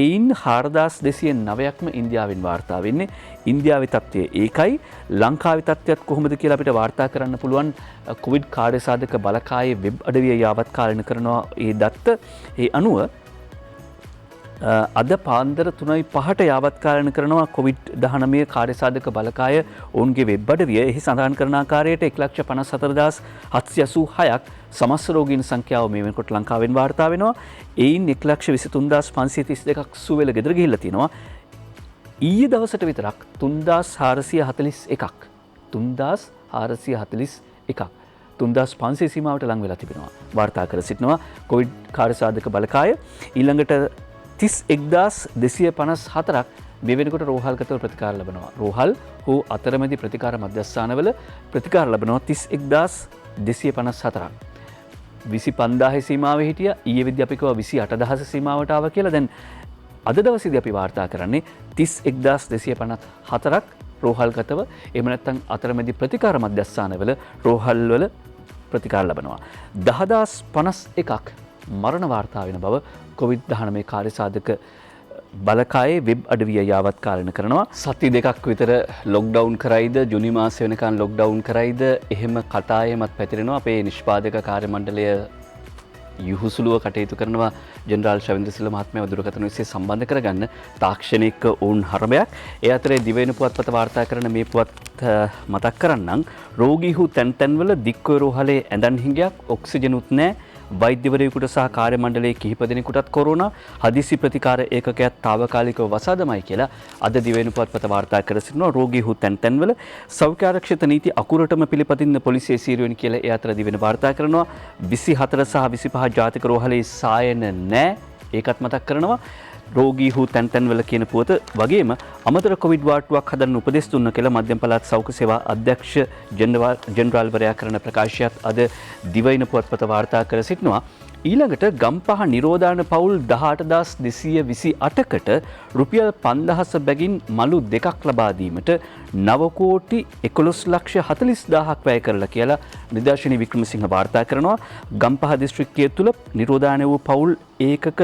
එයින් 4,209ක්ම ඉන්දියාවෙන් වාර්තා වෙන්නේ ඉන්දියාවේ තත්ත්වය ඒකයි ලංකාවේ තත්ත්වයත් කොහොමද කියලා අපිට වාර්තා කරන්න පුළුවන් කොවිඩ් කාර්යසාධක බලකායේ වෙබ් අඩවිය යාවත් කාලන කරනවා ඒ දත්ත ඒ අනුව අද පාන්දර 3:05ට යාවත් කාලන කරනවා කොවිඩ්-19 කාර්යසාධක බලකාය ඔවුන්ගේ වෙබ් අඩවිය එහි සඳහන් කරන ආකාරයට 1,54,786ක් සමස්ත රෝගීන් සංඛ්‍යාව මේ වෙනකොට ලංකාවෙන් වාර්තා වෙනවා. එයින් 1,23,532ක් සුවේල ගෙදර ගිහිල්ලා තිනවා. ඊයේ දවසට විතරක් 3,441ක් 3,500 සීමාවට ලං වෙලා තිබෙනවා. වාර්තා කර සිටිනවා කොවිඩ් කාර්යසාධක බලකාය ඊළඟට 31,254ක් මේ වෙනකොට රෝහල්ගතව ප්‍රතිකාර ලබනවා. රෝහල් හෝ අතරමැදි ප්‍රතිකාර මධ්‍යස්ථානවල ප්‍රතිකාර ලබනවා 31,254ක්. 25,000 සීමාවේ හිටියා. ඊයේ විද්‍ය අපි කිව්වා 28,000 සීමාවට ආවා කියලා. දැන් අද දවසේදී අපි වාර්තා කරන්නේ 31,254ක් රෝහල්ගතව එහෙම නැත්නම් අතරමැදි ප්‍රතිකාර මධ්‍යස්ථානවල රෝහල්වල ප්‍රතිකාර ලබනවා. 10,051ක් මරණ වාර්තා වෙන බව කොවිඩ්-19 කාර්යසාධක බලකායේ වෙබ් අඩවිය යාවත් කාලන කරනවා. සති දෙකක් විතර ලොක්ඩවුන් කරයිද ජුනි මාසෙ වෙනකන් ලොක්ඩවුන් කරයිද එහෙම කතායමත් පැතිරෙනවා. අපේ නිෂ්පාදක කාර්ය මණ්ඩලය යහුසුලුව කටයුතු කරනවා ජෙනරාල් ශවින්ද්‍රසිල්ල මහත්මයාව දුරකථන ඔස්සේ සම්බන්ධ කරගන්න තාක්ෂණික ඔවුන් හරබයක්. ඒ අතරේ දිවයින පුවත්පත වාර්තා කරන මේ පුවත් මතක් කරන්නම්. රෝගීහු තැන් තැන්වල දික්කොය රෝහලේ ඇඳන් හිඟයක් ඔක්සිජනුත් නැහැ. වෛද්‍යවරයෙකුට සහ කාර්ය මණ්ඩලයේ කිහිප දෙනෙකුටත් කොරෝනා හදිසි ප්‍රතිකාර ඒකකයක් తాවකාලිකව වසා දමයි කියලා අද දිවයින පුවත්පත වාර්තා කර සිටිනවා. රෝගීහු තැන් තැන්වල සෞඛ්‍ය ආරක්ෂිත නීති අකුරටම පිළිපදින්න පොලිසිය සීරුවෙන් කියලා ඒ අතර දිවයින වාර්තා කරනවා. 24 සහ 25 ජාතික රෝහලේ සායන නැහැ. ඒකත් මතක් කරනවා. රෝගීහු තැන් තැන්වල කියන පුවත වගේම අමතර කොවිඩ් වාට්ටුවක් හදන්න උපදෙස් දුන්න කියලා මධ්‍යම පළාත් සෞඛ්‍ය සේවා අධ්‍යක්ෂ ජෙනරාල්වරයා කරන ප්‍රකාශයත් අද දිවයින පුවත්පත වාර්තා කර සිටිනවා. ඊළඟට ගම්පහ නිරෝධාන පවුල් 18,228කට රුපියල් 5,000 බැගින් මලු දෙකක් ලබා දීමට 9 කෝටි 11 ලක්ෂ 40,000ක් වැය කරලා කියලා නිදර්ශනී වික්‍රමසිංහ වාර්තා කරනවා. ගම්පහ දිස්ත්‍රික්කය තුල නිරෝධාන වූ පවුල් ඒකක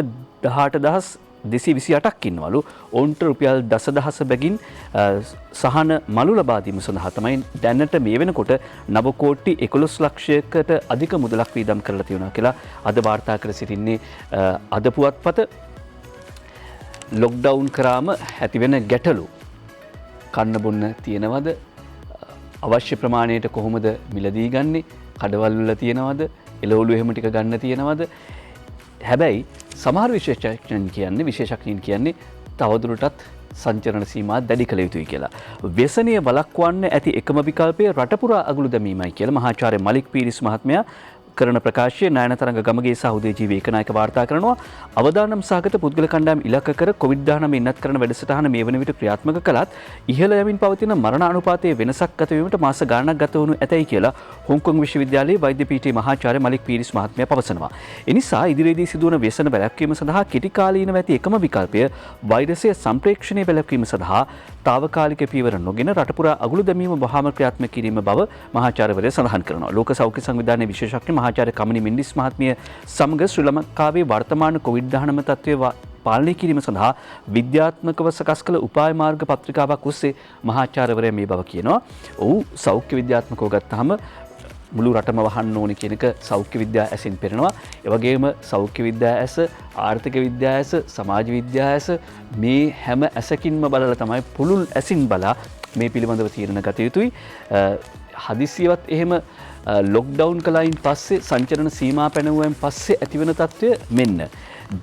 18,228ක් ඉන්නවලු. ඔවුන්ට රුපියල් 10,000 බැගින් සහන මලු ලබා දීම සඳහා තමයි දැනට මේ වෙනකොට 9 කෝටි 11 ලක්ෂයකට අධික මුදලක් වීදම් කරලා තියෙනවා කියලා අද වාර්තා කර සිටින්නේ අද පුවත්පත. ලොක්ඩවුන් කරාම ඇතිවෙන ගැටලු කන්න බොන්න තියෙනවද අවශ්‍ය ප්‍රමාණයට කොහොමද මිලදී ගන්නේ කඩවල් වල තියෙනවද එළවලු එහෙම ටික ගන්න තියෙනවද හැබැයි සමහර විශේෂඥයින් කියන්නේ තවදුරටත් සංචරණ සීමා දැඩි කළ යුතුයි කියලා. ව්‍යසනය වළක්වන්න ඇති එකම විකල්පය රටපුරා අගුළු දැමීමයි කියලා මහාචාර්ය මලික් පීරිස් මහත්මයා කරන ප්‍රකාශය නයනතරංග ගමගේ සහ උදේජීවී ඒකනායක වාර්තා කරනවා. අවදානම් සහගත පුද්ගල කණ්ඩායම් ඉලක්ක කර COVID-19 ඉන්නත් කරන වැඩසටහන මේ වන විට ක්‍රියාත්මක කළත් ඉහළ යමින් පවතින මරණ අනුපාතයේ වෙනසක් ගත වීමට මාස ගණනක් ගත වනු ඇතැයි කියලා හොංකොං විශ්වවිද්‍යාලයේ වෛද්‍ය පීඨයේ මහාචාර්ය මලික් පීරිස් මහත්මයා පවසනවා. එනිසා ඉදිරියේදී සිදුවන ව්‍යසන වැළැක්වීම සඳහා කෙටි කාලීනව ඇති එකම විකල්පය වෛරසය සම්ප්‍රේක්ෂණය වැළැක්වීම සඳහා తాවකාලික පියවර නොගෙන රටපුරා අගුළු දැමීම වහාම ක්‍රියාත්මක කිරීම බව මහාචාර්යවරයා සඳහන් කරනවා. ලෝක සෞඛ්‍ය සංවිධානයේ විශේෂඥ මහාචාර්ය කමනි මින්ඩිස් මහත්මිය සමග ශ්‍රී ලංකාවේ වර්තමාන COVID-19 තත්ත්වය පාලනය කිරීම සඳහා විද්‍යාත්මකව සකස් කළ උපාය මාර්ග පත්‍රිකාවක් ඔස්සේ මහාචාර්යවරයා මේ බව කියනවා. ඔහු සෞඛ්‍ය විද්‍යාත්මකව ගත්තාම මුළු රටම වහන්න ඕනේ කියන එක සෞඛ්‍ය විද්‍යාව ඇසින් පෙරනවා. ඒ වගේම සෞඛ්‍ය විද්‍යාව ඇස, ආර්ථික විද්‍යාව ඇස, සමාජ විද්‍යාව ඇස මේ හැම ඇසකින්ම බලලා තමයි පුළුල් ඇසින් බලා මේ පිළිබඳව තීරණ ගත යුතුයි. හදිසියවත් එහෙම ලොක්ඩවුන් කළයින් පස්සේ සංචරණ සීමා පැනවුවෙන් පස්සේ ඇතිවන තත්ත්වය මෙන්න.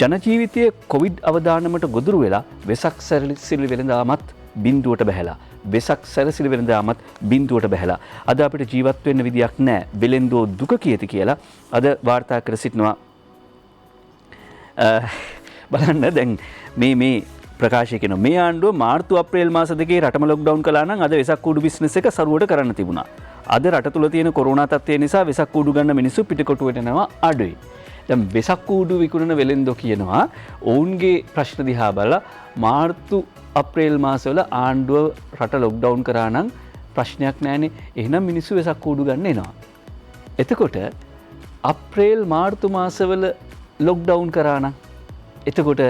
ජනජීවිතයේ කොවිඩ් අවදානමට ගොදුරු වෙලා වෙසක් සැරසිලි වෙළඳාමත් බිඳුවට බැහැලා. වෙසක් සැරසිලි වෙළඳාමත් බිඳුවට බැහැලා. අද අපිට ජීවත් වෙන්න විදියක් නැහැ. බෙලෙන්දෝ දුක කියති කියලා අද වාර්තා කර සිටිනවා. බලන්න දැන් මේ ප්‍රකාශය කරන මේ ආණ්ඩුව මාර්තු අප්‍රේල් මාස දෙකේ රටම ලොක්ඩවුන් කළා නම් අද වෙසක් කූඩු බිස්නස් එක සරුවට කරන්න තිබුණා. අද රට තුල තියෙන කොරෝනා තත්ත්වය නිසා වෙසක් කූඩු ගන්න මිනිස්සු පිටකොටුවට යනවා අඩුයි. දැන් වෙසක් කූඩු විකුණන වෙලෙන්දෝ කියනවා ඔවුන්ගේ ප්‍රශ්න දිහා බලලා මාර්තු අප්‍රේල් මාසවල ආණ්ඩුව රට ලොක්ඩවුන් කරා නම් ප්‍රශ්නයක් නැහැනේ. එහෙනම් මිනිස්සු වෙසක් කූඩු ගන්න එනවා. එතකොට අප්‍රේල් මාර්තු මාසවල ලොක්ඩවුන් කරා නම් එතකොට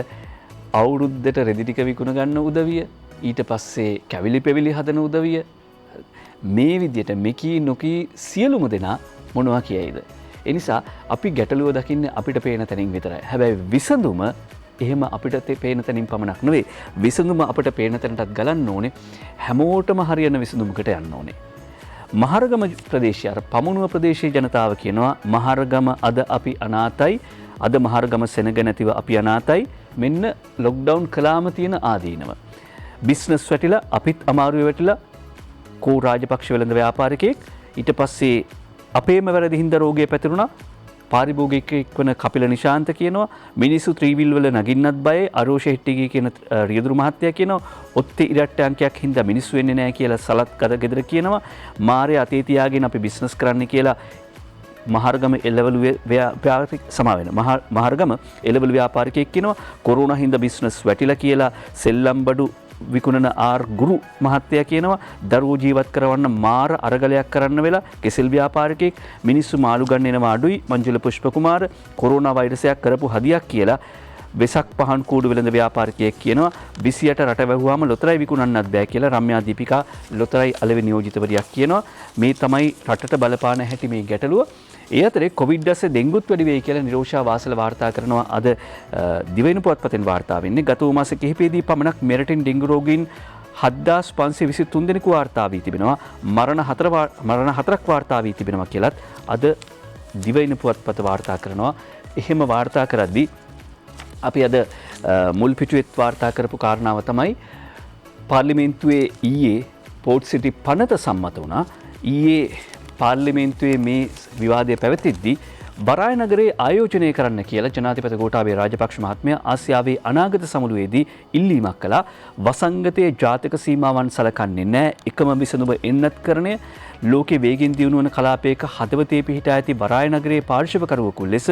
අවුරුද්දට රෙදි ටික විකුණ ගන්න උදවිය ඊට පස්සේ කැවිලි පෙවිලි හදන උදවිය මේ විදිහට මෙකී නොකී සියලුම දෙනා මොනවා කියයිද? ඒ නිසා අපි ගැටලුව දකින්නේ අපිට පේන තැනින් විතරයි. හැබැයි විසඳුම එහෙම අපිට පේන තැනින් පමණක් නෙවෙයි. විසඳුම අපිට පේන තැනටත් ගලන්න ඕනේ. හැමෝටම හරියන විසඳුමකට යන්න ඕනේ. මහරගම ප්‍රදේශය අර පමුණුව ප්‍රදේශයේ ජනතාව කියනවා මහරගම අද අපි අනාතයි. අද මහරගම සෙනග නැතිව අපි අනාතයි. මෙන්න ලොක්ඩවුන් කළාම තියෙන ආදීනව. බිස්නස් වැටිලා අපිත් අමාරුවේ වැටිලා කෝ රාජපක්ෂ වෙළඳ ව්‍යාපාරිකයෙක් ඊට පස්සේ අපේම වැරදි හින්දා රෝගය පැතිරුණා. පාරිභෝගිකයෙක් වන කපිල නිශාන්ත කියනවා මිනිස්සු ත්‍රිවිල් වල නගින්නත් බයයි. අරෝෂ හෙට්ටිගේ කියන රියදුරු මහත්තයා කියනවා ඔත්තේ ඉරට්ට අංකයක් හින්දා මිනිස්සු වෙන්නේ නැහැ කියලා සලත් කර ගෙදර කියනවා. මාරේ අතේ තියාගෙන අපි බිස්නස් කරන්න කියලා මහරගම එළවලු ව්‍යාපාරික සමාවෙන මහරගම එළවලු ව්‍යාපාරිකයෙක් කියනවා කොරෝනා හින්දා බිස්නස් වැටිලා කියලා සෙල්ලම් බඩු විකුණන ආර් ගුරු මහත්තයා කියනවා දරුවෝ ජීවත් කරවන්න මාර අරගලයක් කරන්න වෙලා කෙසෙල් ව්‍යාපාරිකයෙක් මිනිස්සු මාළු ගන්න එනවා අඩුයි. මංජුල පුෂ්ප කුමාර කොරෝනා වෛරසයක් කරපු හදියක් කියලා වෙසක් පහන් කූඩු වෙළඳ ව්‍යාපාරිකයෙක් කියනවා 28 රට වැහුවාම ලොතරැයි විකුණන්නත් බෑ කියලා රම්‍යා දීපිකා ලොතරැයි අලෙවි නියෝජිතවරියක් කියනවා. මේ තමයි රටට බලපාන හැටි මේ ගැටලුව. ඒ අතරේ කොවිඩ් දැස්සේ ඩෙන්ගුත් වැඩි වෙයි කියලා නිරෝෂා වාසල වාර්තා කරනවා. අද දිවයින පුවත්පතෙන් වාර්තා වෙන්නේ ගත වූ මාස කිහිපයේදී පමණක් මෙරටින් ඩෙන්ගු රෝගීන් 7523 දෙනෙකු වාර්තා වී තිබෙනවා. මරණ 4ක් වාර්තා වී තිබෙනවා කියලත් අද දිවයින පුවත්පත වාර්තා කරනවා. එහෙම වාර්තා කරද්දී අපි අද මුල් පිටුවෙත් වාර්තා කරපු කාරණාව තමයි පාර්ලිමේන්තුවේ ඊයේ පෝට් සිටි පනත සම්මත වුණා. ඊයේ පාර්ලිමේන්තුවේ මේ විවාදය පැවතිද්දී බරාය නගරේ ආයෝජනය කරන්න කියලා ජනාධිපති ගෝඨාභය රාජපක්ෂ මහත්මයා ආසියාවේ අනාගත සමුළුවේදී ඉල්ලීමක් කළා. වසංගතයේ ජාතික සීමාවන් සලකන්නේ නැහැ. එකම විසඳුම එන්නත් කරණය ලෝකේ වේගෙන් දියුණු වන කලාපයක හදවතේ පිහිටා ඇති බරාය නගරයේ පාර්ශවකරුවෙකු ලෙස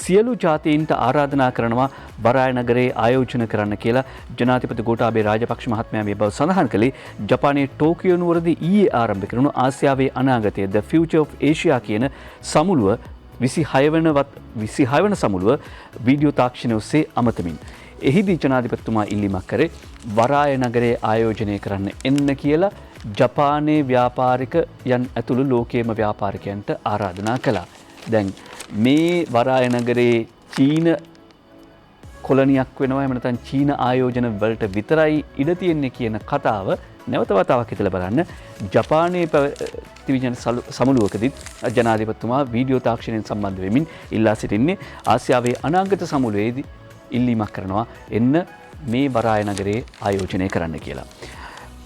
සියලු ජාතීන්ට ආරාධනා කරනවා බරාය නගරේ ආයෝජන කරන්න කියලා ජනාධිපති ගෝඨාභය රාජපක්ෂ මහත්මයා මේ බව සඳහන් කළේ ජපානයේ ටෝකියෝ නුවරදී ඊයේ ආරම්භ කරන ආසියාවේ අනාගතය The Future of Asia කියන සමුළුව 26 වන සමුළුව වීඩියෝ තාක්ෂණය ඔස්සේ අමතමින් එහිදී ජනාධිපතිතුමා ඉල්ලීමක් කරේ වරාය නගරයේ ආයෝජනය කරන්න එන්න කියලා ජපානයේ ව්‍යාපාරිකයන් ඇතුළු ලෝකයේම ව්‍යාපාරිකයන්ට ආරාධනා කළා. දැන් මේ වරාය නගරේ චීන කොලනියක් වෙනවා එහෙම නැත්නම් චීන ආයෝජන වලට විතරයි ඉඩ තියෙන්නේ කියන කතාව නැවත වතාවක් හිතලා බලන්න. ජපානයේ පැවතිවිජන සමුළුවකදී ජනාධිපතිතුමා වීඩියෝ තාක්ෂණයෙන් සම්බන්ධ වෙමින් ඉල්ලා සිටින්නේ ආසියාවේ අනාගත සමුළුවේදී ඉල්ලීමක් කරනවා එන්න මේ වරාය නගරේ ආයෝජනය කරන්න කියලා.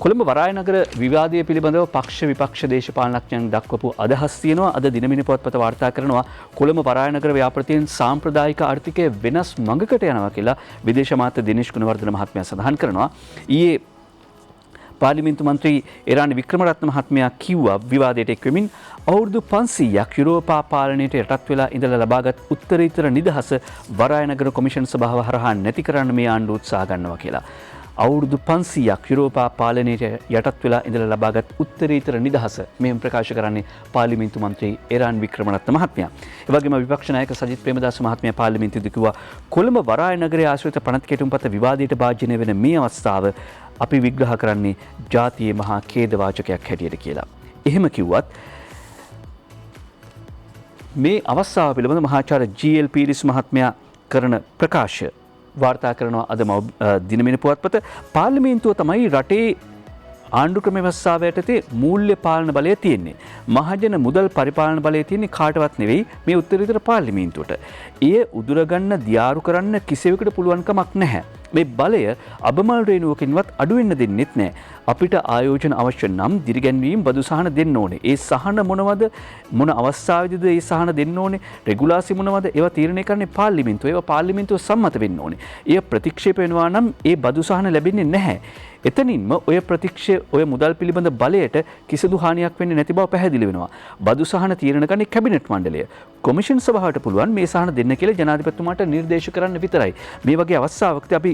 කොළඹ වරාය නගර විවාදය පිළිබඳව පක්ෂ විපක්ෂ දේශපාලනඥයන් දක්වපු අදහස් තියෙනවා. අද දිනමින පුවත්පත වාර්තා කරනවා කොළඹ වරාය නගර ව්‍යාපෘතියෙන් සාම්ප්‍රදායික ආර්ථිකය වෙනස් මඟකට යනවා කියලා විදේශ අමාත්‍ය දිනේෂ් ගුණවර්ධන මහත්මයා සඳහන් කරනවා. ඊයේ පාර්ලිමේන්තු මන්ත්‍රී එරානි වික්‍රමරත්න මහත්මයා කිව්වා විවාදයට එක් වෙමින් අවුරුදු 500ක් යුරෝපා පාලනයට යටත් වෙලා ඉඳලා ලබාගත් උත්තරීතර නිදහස වරාය නගර කොමිෂන් සභාව හරහා නැති කරන්න මේ ආණ්ඩුව උත්සාහ ගන්නවා කියලා. අවුරුදු 500ක් යුරෝපා පාලනයට යටත් වෙලා ඉඳලා ලබාගත් උත්තරීතර නිදහස මෙහෙම ප්‍රකාශ කරන්නේ පාර්ලිමේන්තු මන්ත්‍රී එරාන් වික්‍රමරත්න මහත්මයා. ඒ වගේම විපක්ෂ නායක සජිත් ප්‍රේමදාස මහත්මයා පාර්ලිමේන්තුවේදී කිව්වා කොළඹ වරාය නගරයේ ආශ්‍රිත පනත් කෙටුම්පත විවාදයට භාජනය වෙන මේ අවස්ථාව අපි විග්‍රහ කරන්නේ ජාතියේ මහා ඛේදවාචකයක් හැටියට කියලා. එහෙම කිව්වත් මේ අවස්ථාව පිළිබඳ මහාචාර්ය ජී.එල්. පීරිස් මහත්මයා කරන ප්‍රකාශ වාර්තා කරනවා අද දිනමින පුවත්පත. පාර්ලිමේන්තුව තමයි රටේ ආණ්ඩු ක්‍රම ව්‍යවස්ථාව යටතේ මූල්‍ය පාලන බලය තියෙන්නේ. මහජන මුදල් පරිපාලන බලය තියෙන්නේ කාටවත් නෙවෙයි මේ උත්තරීතර පාර්ලිමේන්තුවට. එය උදුරගන්න දියාරු කරන්න කිසිවෙකුට පුළුවන් කමක් නැහැ. මේ බලය අබමල් රේණුවකින්වත් අඩු වෙන්න දෙන්නෙත් නැහැ. අපිට ආයෝජන අවශ්‍ය නම් දිරිගැන්වීම් බදු සහන දෙන්න ඕනේ. ඒ සහන මොනවද? මොන අවස්ථාවේදීද ඒ සහන දෙන්න ඕනේ? රෙගුලාසි මොනවද? ඒවා තීරණය කරන්නේ පාර්ලිමේන්තුව. ඒවා පාර්ලිමේන්තුව සම්මත වෙන්න ඕනේ. එය ප්‍රතික්ෂේප වෙනවා නම් ඒ බදු සහන ලැබෙන්නේ නැහැ. එතනින්ම ඔය මුදල් පිළිබඳ බලයට කිසිදු හානියක් වෙන්නේ නැති බව පැහැදිලි වෙනවා. බදු සහන තීරණ කරන්නේ කැබිනට් මණ්ඩලය. කොමිෂන් සභාවට පුළුවන් මේ සහන දෙන්න කියලා ජනාධිපතිතුමාට නිර්දේශ කරන්න විතරයි. මේ වගේ අවස්ථාවකදී අපි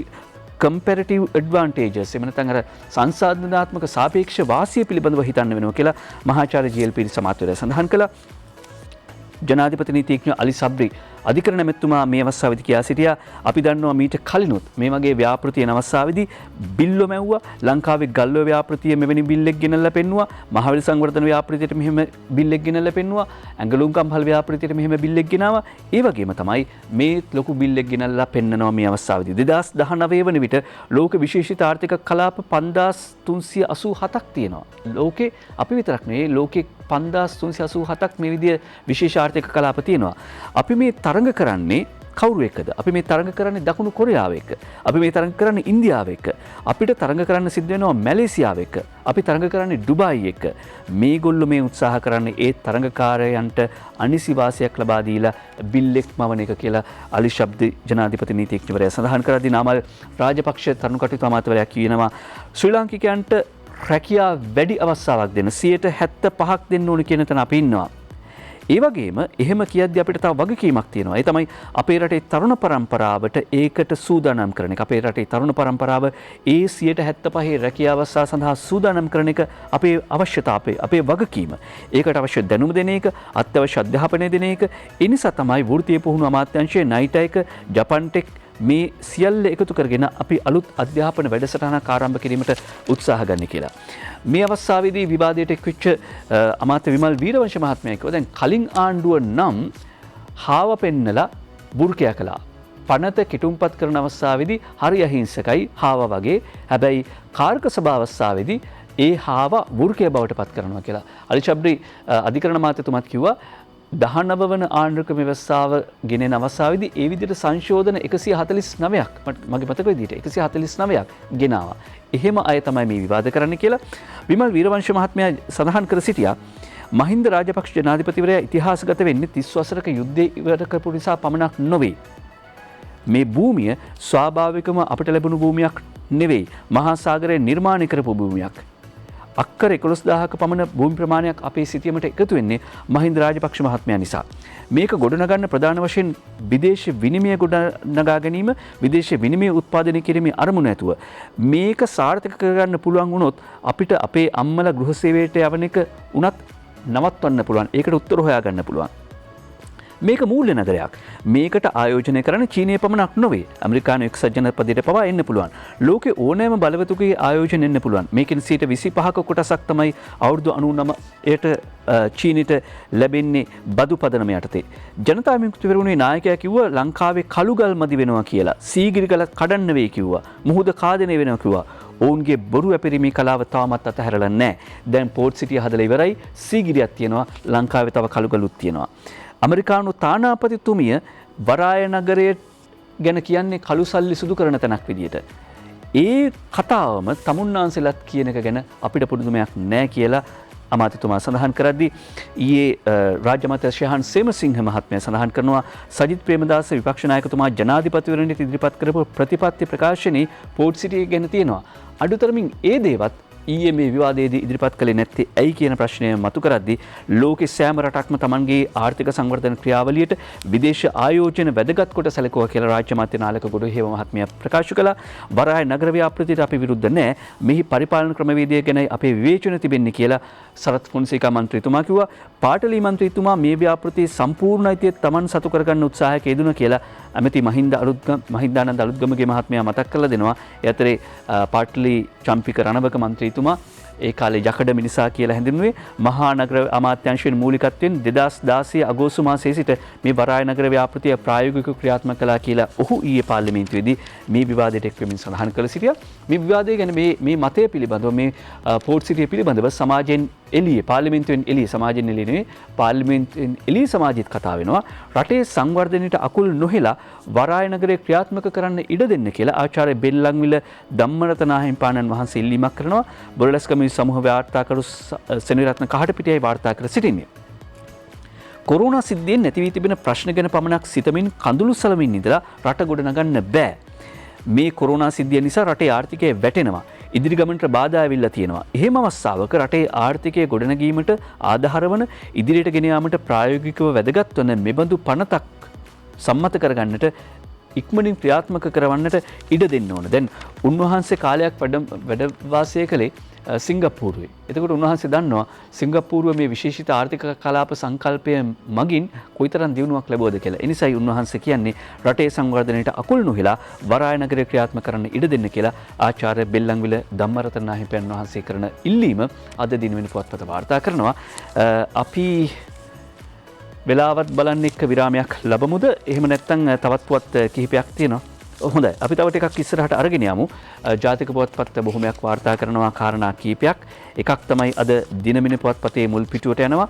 comparative advantages එහෙම නැත්නම් අර සංසාධනාත්මක සාපේක්ෂ වාසිය පිළිබඳව හිතන්න වෙනවා කියලා මහාචාර්ය ජී.එල්. පීරිස් සමාජවේදී සඳහන් කළා. ජනාධිපති නීතිඥ අලි සබ්රි අධිකරණ මැතිතුමා මේ අවස්ථාවේදී කියා සිටියා අපි දන්නවා මීට කලිනුත් මේ වගේ ව්‍යාපෘතියන අවස්ථාවේදී බිල්ලෝ මැව්වා. ලංකාවේ ගල්ව ව්‍යාපෘතිය මෙවැනි බිල්ලෙක් ගෙනල්ලා පෙන්නුවා. මහවැලි සංවර්ධන ව්‍යාපෘතියට මෙහෙම බිල්ලෙක් ගෙනල්ලා පෙන්නුවා. ඇඟලුම් කම්හල් ව්‍යාපෘතියට මෙහෙම බිල්ලෙක් ගෙනාවා. ඒ වගේම තමයි මේ ලොකු බිල්ලෙක් ගෙනල්ලා පෙන්නනවා මේ අවස්ථාවේදී. 2019 වන විට ලෝක විශේෂිත ආර්ථික කලාප 5387ක් තියෙනවා. ලෝකේ අපි විතරක් නෙවෙයි ලෝකේ 5387ක් මේ විදිය විශේෂ ආර්ථික කලාප තියෙනවා. අපි මේ තරඟ කරන්නේ කවුරු එක්කද? අපි මේ තරඟ කරන්නේ දකුණු කොරියාව එක්ක. අපි මේ තරඟ කරන්නේ ඉන්දියාව එක්ක. අපිට තරඟ කරන්න සිද්ධ වෙනවා මැලේසියාව එක්ක. අපි තරඟ කරන්නේ ඩුබායි එක්ක. මේගොල්ලෝ මේ උත්සාහ කරන්නේ ඒ තරඟකාරයන්ට අනිසි වාසියක් ලබා දීලා බිල්ලෙක් මවන එක කියලා අලි ශබ්ද ජනාධිපති නීතිඥවරයා සඳහන් කරද්දී නාමල් රාජපක්ෂ තරුණ කටයුතු අමාත්‍යවරයා කියනවා ශ්‍රී ලාංකිකයන්ට රැකියා වැඩි අවස්ථාවක් දෙන්න 75ක් දෙන්න ඕන කියන තැන අපි ඉන්නවා. ඒ වගේම එහෙම කියද්දී අපිට තව වගකීමක් තියෙනවා. ඒ තමයි අපේ රටේ තරුණ පරම්පරාවට ඒකට සූදානම් කරන එක. අපේ රටේ තරුණ පරම්පරාව ඒ 75 රැකියාව අවස්ථා සඳහා සූදානම් කරන එක අපේ අවශ්‍යතාවය, අපේ වගකීම. ඒකට අවශ්‍ය දැනුම දෙන එක, අත්‍යවශ්‍ය අධ්‍යාපනය දෙන එක. ඒ නිසා තමයි වෘත්තීය පුහුණු අමාත්‍යාංශයේ නයිටයික, ජපන්ටෙක් මේ සියල්ල එකතු කරගෙන අපි අලුත් අධ්‍යාපන වැඩසටහනක් ආරම්භ කිරීමට උත්සාහ ගන්න කියලා. මේ අවස්ථාවේදී විවාදයට එක්වෙච්ච අමාත්‍ය විමල් වීරවංශ මහත්මයා කිව්වා දැන් කලින් ආණ්ඩුව නම් හාව පෙන්නලා බුර්කයා කළා. පනත කිටුම්පත් කරන අවස්ථාවේදී හරි අහිංසකයි හාව වගේ. හැබැයි කාර්ක සභා අවස්ථාවේදී ඒ හාව වෘකය බවට පත් කරනවා කියලා. අලි ශබ්රි අධිකරණ අමාත්‍යතුමත් කිව්වා 19 වන ආණ්ඩුක්‍රම ව්‍යවස්ථාව ගෙනෙන අවස්ථාවේදී ඒ විදිහට සංශෝධන 149ක් මගේ මතක විදිහට 149ක් ගෙනාවා. එහෙම අය තමයි මේ විවාද කරන්න කියලා විමල් වීරවංශ මහත්මයා සඳහන් කර සිටියා. මහින්ද රාජපක්ෂ ජනාධිපතිවරයා ඉතිහාසගත වෙන්නේ 30 වසරක යුද්ධය ඉවර කරපු නිසා පමණක් නොවේ. මේ භූමිය ස්වාභාවිකව අපට ලැබුණු භූමියක් නෙවෙයි. මහා සාගරය නිර්මාණය කරපු භූමියක්. අක්කර 11000ක පමණ භූමි ප්‍රමාණයක් අපේ සිටියමට එකතු වෙන්නේ මහින්ද රාජපක්ෂ මහත්මයා නිසා. මේක ගොඩනගන්න ප්‍රධාන වශයෙන් විදේශ විනිමය ගොඩනගා ගැනීම, විදේශ විනිමය උත්පාදනය කිරීමේ අරමුණ ඇතුව මේක සාර්ථක කරගන්න පුළුවන් වුණොත් අපිට අපේ අම්මලා ගෘහ සේවයට යවන එක උනත් නවත්වන්න පුළුවන්. ඒකට උත්තර හොයාගන්න පුළුවන්. මේක මූල්‍ය නගරයක්. මේකට ආයෝජනය කරන චීනය පමණක් නොවේ. ඇමරිකානු එක්සත් ජනපදයට පවා එන්න පුළුවන්. ලෝකේ ඕනෑම බලවතුගේ ආයෝජන එන්න පුළුවන්. මේකෙන් 25% කොටසක් තමයි අවුරුදු 99ට චීනයට ලැබෙන්නේ බදු පදනම යටතේ. ජනතා විමුක්ති පෙරමුණේ නායකයා කිව්වා ලංකාවේ කළුගල් මදි වෙනවා කියලා. සීගිරිගල කඩන්න වෙයි කිව්වා. මුහුද කාදනය වෙනවා කිව්වා. ඔවුන්ගේ බොරු ඇපිරීමේ කලාව තවමත් අතහැරලා නැහැ. දැන් පෝට් සිටිය හදලා ඉවරයි. සීගිරියක් තියෙනවා. ලංකාවේ තව කළුගලුත් තියෙනවා. ඇමරිකානු තානාපතිතුමිය වරාය නගරය ගැන කියන්නේ කළු සල්ලි සුදු කරන තැනක් විදියට. ඒ කතාවම තමුන්නාන්සෙලත් කියන එක ගැන අපිට පුදුමයක් නැහැ කියලා අමාත්‍යතුමා සඳහන් කරද්දී ඊයේ රාජ්‍ය අමාත්‍ය ශයහන් සේමසිංහ මහත්මයා සඳහන් කරනවා සජිත් ප්‍රේමදාස විපක්ෂ නායකතුමා ජනාධිපතිවරණයට ඉදිරිපත් කරපු ප්‍රතිපත්ති ප්‍රකාශනයේ පෝට් සිටිය ගැන තියෙනවා. අඩුතරමින් ඒ දේවත් ඊයේ මේ විවාදයේදී ඉදිරිපත් කළේ නැත්තේ ඇයි කියන ප්‍රශ්නය මතු කරද්දී ලෝකේ සෑම රටක්ම Tamanගේ ආර්ථික සංවර්ධන ක්‍රියාවලියට විදේශ ආයෝජන වැදගත් කොට සැලකුවා කියලා රාජ්‍ය අමාත්‍ය නාලක ගොඩහේව මහත්මයා ප්‍රකාශ කළා. වරාය නගර ව්‍යාපෘතියට අපි විරුද්ධ නැහැ. මෙහි පරිපාලන ක්‍රමවේදය ගැන අපේ විවේචන තිබෙන්නේ කියලා සරත් ෆොන්සේකා මන්ත්‍රීතුමා කිව්වා. පාටලී මන්ත්‍රීතුමා මේ ව්‍යාපෘතියේ සම්පූර්ණ අයිතිය Taman සතු කරගන්න උත්සාහයක යෙදුණා කියලා ඇමති මහින්දානන්ද අලුත්ගමගේ මහත්මයා මතක් කරලා දෙනවා. ඒ අතරේ පාටලී චම්පික රණවක මන්ත්‍රීතුමා ඒ කාලේ යකඩ මිනිසා කියලා හැඳින්වුවේ මහා නගර අමාත්‍යාංශයෙන් මූලිකත්වයෙන් 2016 අගෝස්තු මාසයේ සිට මේ වරාය නගර ව්‍යාපෘතිය ප්‍රායෝගිකව ක්‍රියාත්මක කළා කියලා ඔහු ඊයේ පාර්ලිමේන්තුවේදී මේ විවාදයට එක් වෙමින් සඳහන් කළ සිටියා. මේ විවාදය ගැන මේ මතය පිළිබඳව මේ පෝට් සිටිය පිළිබඳව සමාජයෙන් එළියේ පාර්ලිමේන්තුවෙන් එළියේ සමාජයෙන් එළියේ නෙවෙයි පාර්ලිමේන්තුවෙන් එළියේ සමාජෙත් කතා වෙනවා. රටේ සංවර්ධනයට අකුල් නොහෙලා වරාය නගරය ක්‍රියාත්මක කරන්න ඉඩ දෙන්න කියලා ආචාර්ය බෙල්ලන්විල ධම්මරතන හිමිපාණන් වහන්සේ ඉල්ලීමක් කරනවා. බොරලස්කම සමූහ වාර්තාකරු සෙනවිරත්න කහටපිටියයි වාර්තා කර සිටින්නේ. කොරෝනා සිද්ධියෙන් නැති වී තිබෙන ප්‍රශ්න ගැන පමණක් සිතමින් කඳුළු සලමින් ඉඳලා රට ගොඩනගන්න බෑ. මේ කොරෝනා සිද්ධිය නිසා රටේ ආර්ථිකය වැටෙනවා. ඉදිරි ගමනට බාධා ඇවිල්ලා තියෙනවා. එහෙම අවස්ථාවක රටේ ආර්ථිකය ගොඩනැගීමට ආධාර වන ඉදිරියට ගෙන යාමට ප්‍රායෝගිකව වැදගත් වන මෙබඳු පනතක් සම්මත කරගන්නට ඉක්මනින් ක්‍රියාත්මක කරවන්නට ඉඩ දෙන්න ඕන. දැන් උන්වහන්සේ කාලයක් වැඩ වාසය කළේ සිංගප්පූරුවේ. එතකොට උන්වහන්සේ දන්නවා සිංගප්පූරුව මේ විශේෂිත ආර්ථික කලාප සංකල්පය මගින් කොයිතරම් දියුණුවක් ලැබුවද කියලා. ඒ නිසායි උන්වහන්සේ කියන්නේ රටේ සංවර්ධනයට අකුල් නොහිලා වරාය නගරය ක්‍රියාත්මක කරන්න ඉඩ දෙන්න කියලා ආචාර්ය බෙල්ලන්විල ධම්මරතන හිමියන් වහන්සේ කරන ඉල්ලීම අද දිනවෙන පුවත්පත වාර්තා කරනවා. අපි වෙලාවත් බලන්න එක්ක විරාමයක් ලැබමුද? එහෙම නැත්නම් තවත් පුවත් කිහිපයක් තියෙනවා. හොඳයි. අපි තව ටිකක් ඉස්සරහට අරගෙන යමු. ජාතික පුවත්පත් බොහොමයක් වාර්තා කරනවා කාරණා කීපයක්. එකක් තමයි අද දිනමින පුවත්පතේ මුල් පිටුවට යනවා.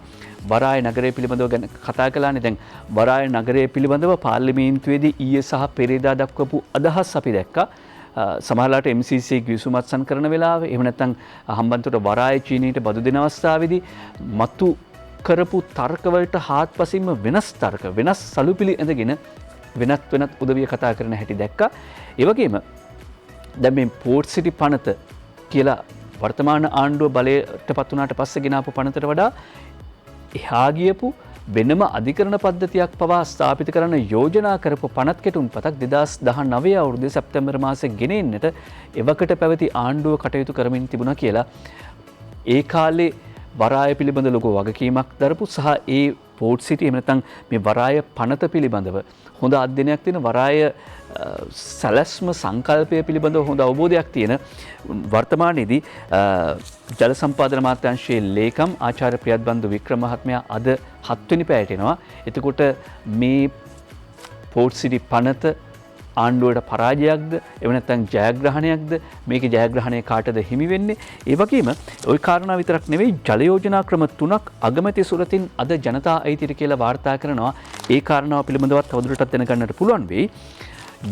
වරාය නගරය පිළිබඳව ගැන කතා කළානේ. දැන් වරාය නගරය පිළිබඳව පාර්ලිමේන්තුවේදී ඊයේ සහ පෙරේදා දක්වපු අදහස් අපි දැක්කා. සමහරලාට MCC ගිවිසුමත් සන් කරන වෙලාවේ එහෙම නැත්නම් හම්බන්තොට වරාය චීනයට බදු දෙන අවස්ථාවේදී මතු කරපු තර්කවලට හාත්පසින්ම වෙනස් තර්ක වෙනස් සලුපිලි ඇඳගෙන වෙනත් උදවිය කතා කරන හැටි දැක්කා. ඒ වගේම දැන් මේ පෝට් සිටි පනත කියලා වර්තමාන ආණ්ඩුව බලයට පත් වුණාට පස්සේ ගෙනාපු පනතට වඩා එහා ගියපු වෙනම අධිකරණ පද්ධතියක් පවා ස්ථාපිත කරන්න යෝජනා කරපු පනත් කෙටුම්පතක් 2019 අවුරුද්දේ සැප්තැම්බර් මාසයේ ගෙනෙන්නට එවකට පැවති ආණ්ඩුව කටයුතු කරමින් තිබුණා කියලා ඒ කාලේ වරාය පිළිබඳ ලොකු වගකීමක් දරපු සහ ඒ පෝට් සිටි එහෙම නැත්නම් මේ වරාය පනත පිළිබඳව හොඳ අධ්‍යයනයක් තියෙන වරාය සැලැස්ම සංකල්පය පිළිබඳව හොඳ අවබෝධයක් තියෙන වර්තමානයේදී ජල සම්පාදන අමාත්‍යාංශයේ ලේකම් ආචාර්ය ප්‍රියත්බන්දු වික්‍රම මහත්මයා අද 7 වෙනි පැයට එනවා. එතකොට මේ පෝට් සිටි පනත ආණ්ඩුවට පරාජයක්ද එව නැත්නම් ජයග්‍රහණයක්ද මේකේ ජයග්‍රහණය කාටද හිමි වෙන්නේ? ඒ වගේම ওই කාරණා විතරක් නෙවෙයි ජල යෝජනා ක්‍රම 3ක් අගමැති සුරතින් අද ජනතා අයිතියට කියලා වාර්තා කරනවා. ඒ කාරණාව පිළිබඳව තවදුරටත් දැනගන්නට පුළුවන් වෙයි.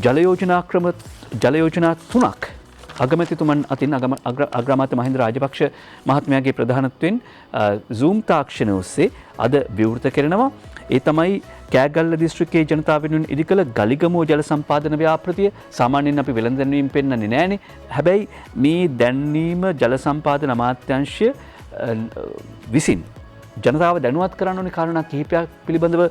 ජල යෝජනා 3ක් අගමැතිතුමන් අතින් අග්‍රාමාත්‍ය මහින්ද රාජපක්ෂ මහත්මයාගේ ප්‍රධානත්වයෙන් Zoom තාක්ෂණය ඔස්සේ අද විවෘත කරනවා. ඒ තමයි කෑගල්ල දිස්ත්‍රික්කයේ ජනතාව වෙනුවෙන් ඉදිකළ ගලිගමුව ජල සම්පාදන ව්‍යාපෘතිය. සාමාන්‍යයෙන් අපි වෙළඳ දැන්වීම පෙන්වන්නේ නැහනේ. හැබැයි මේ දැන්වීම ජල සම්පාදන අමාත්‍යාංශය විසින් ජනතාව දැනුවත් කරන්න ඕනේ කාරණා කිහිපයක් පිළිබඳව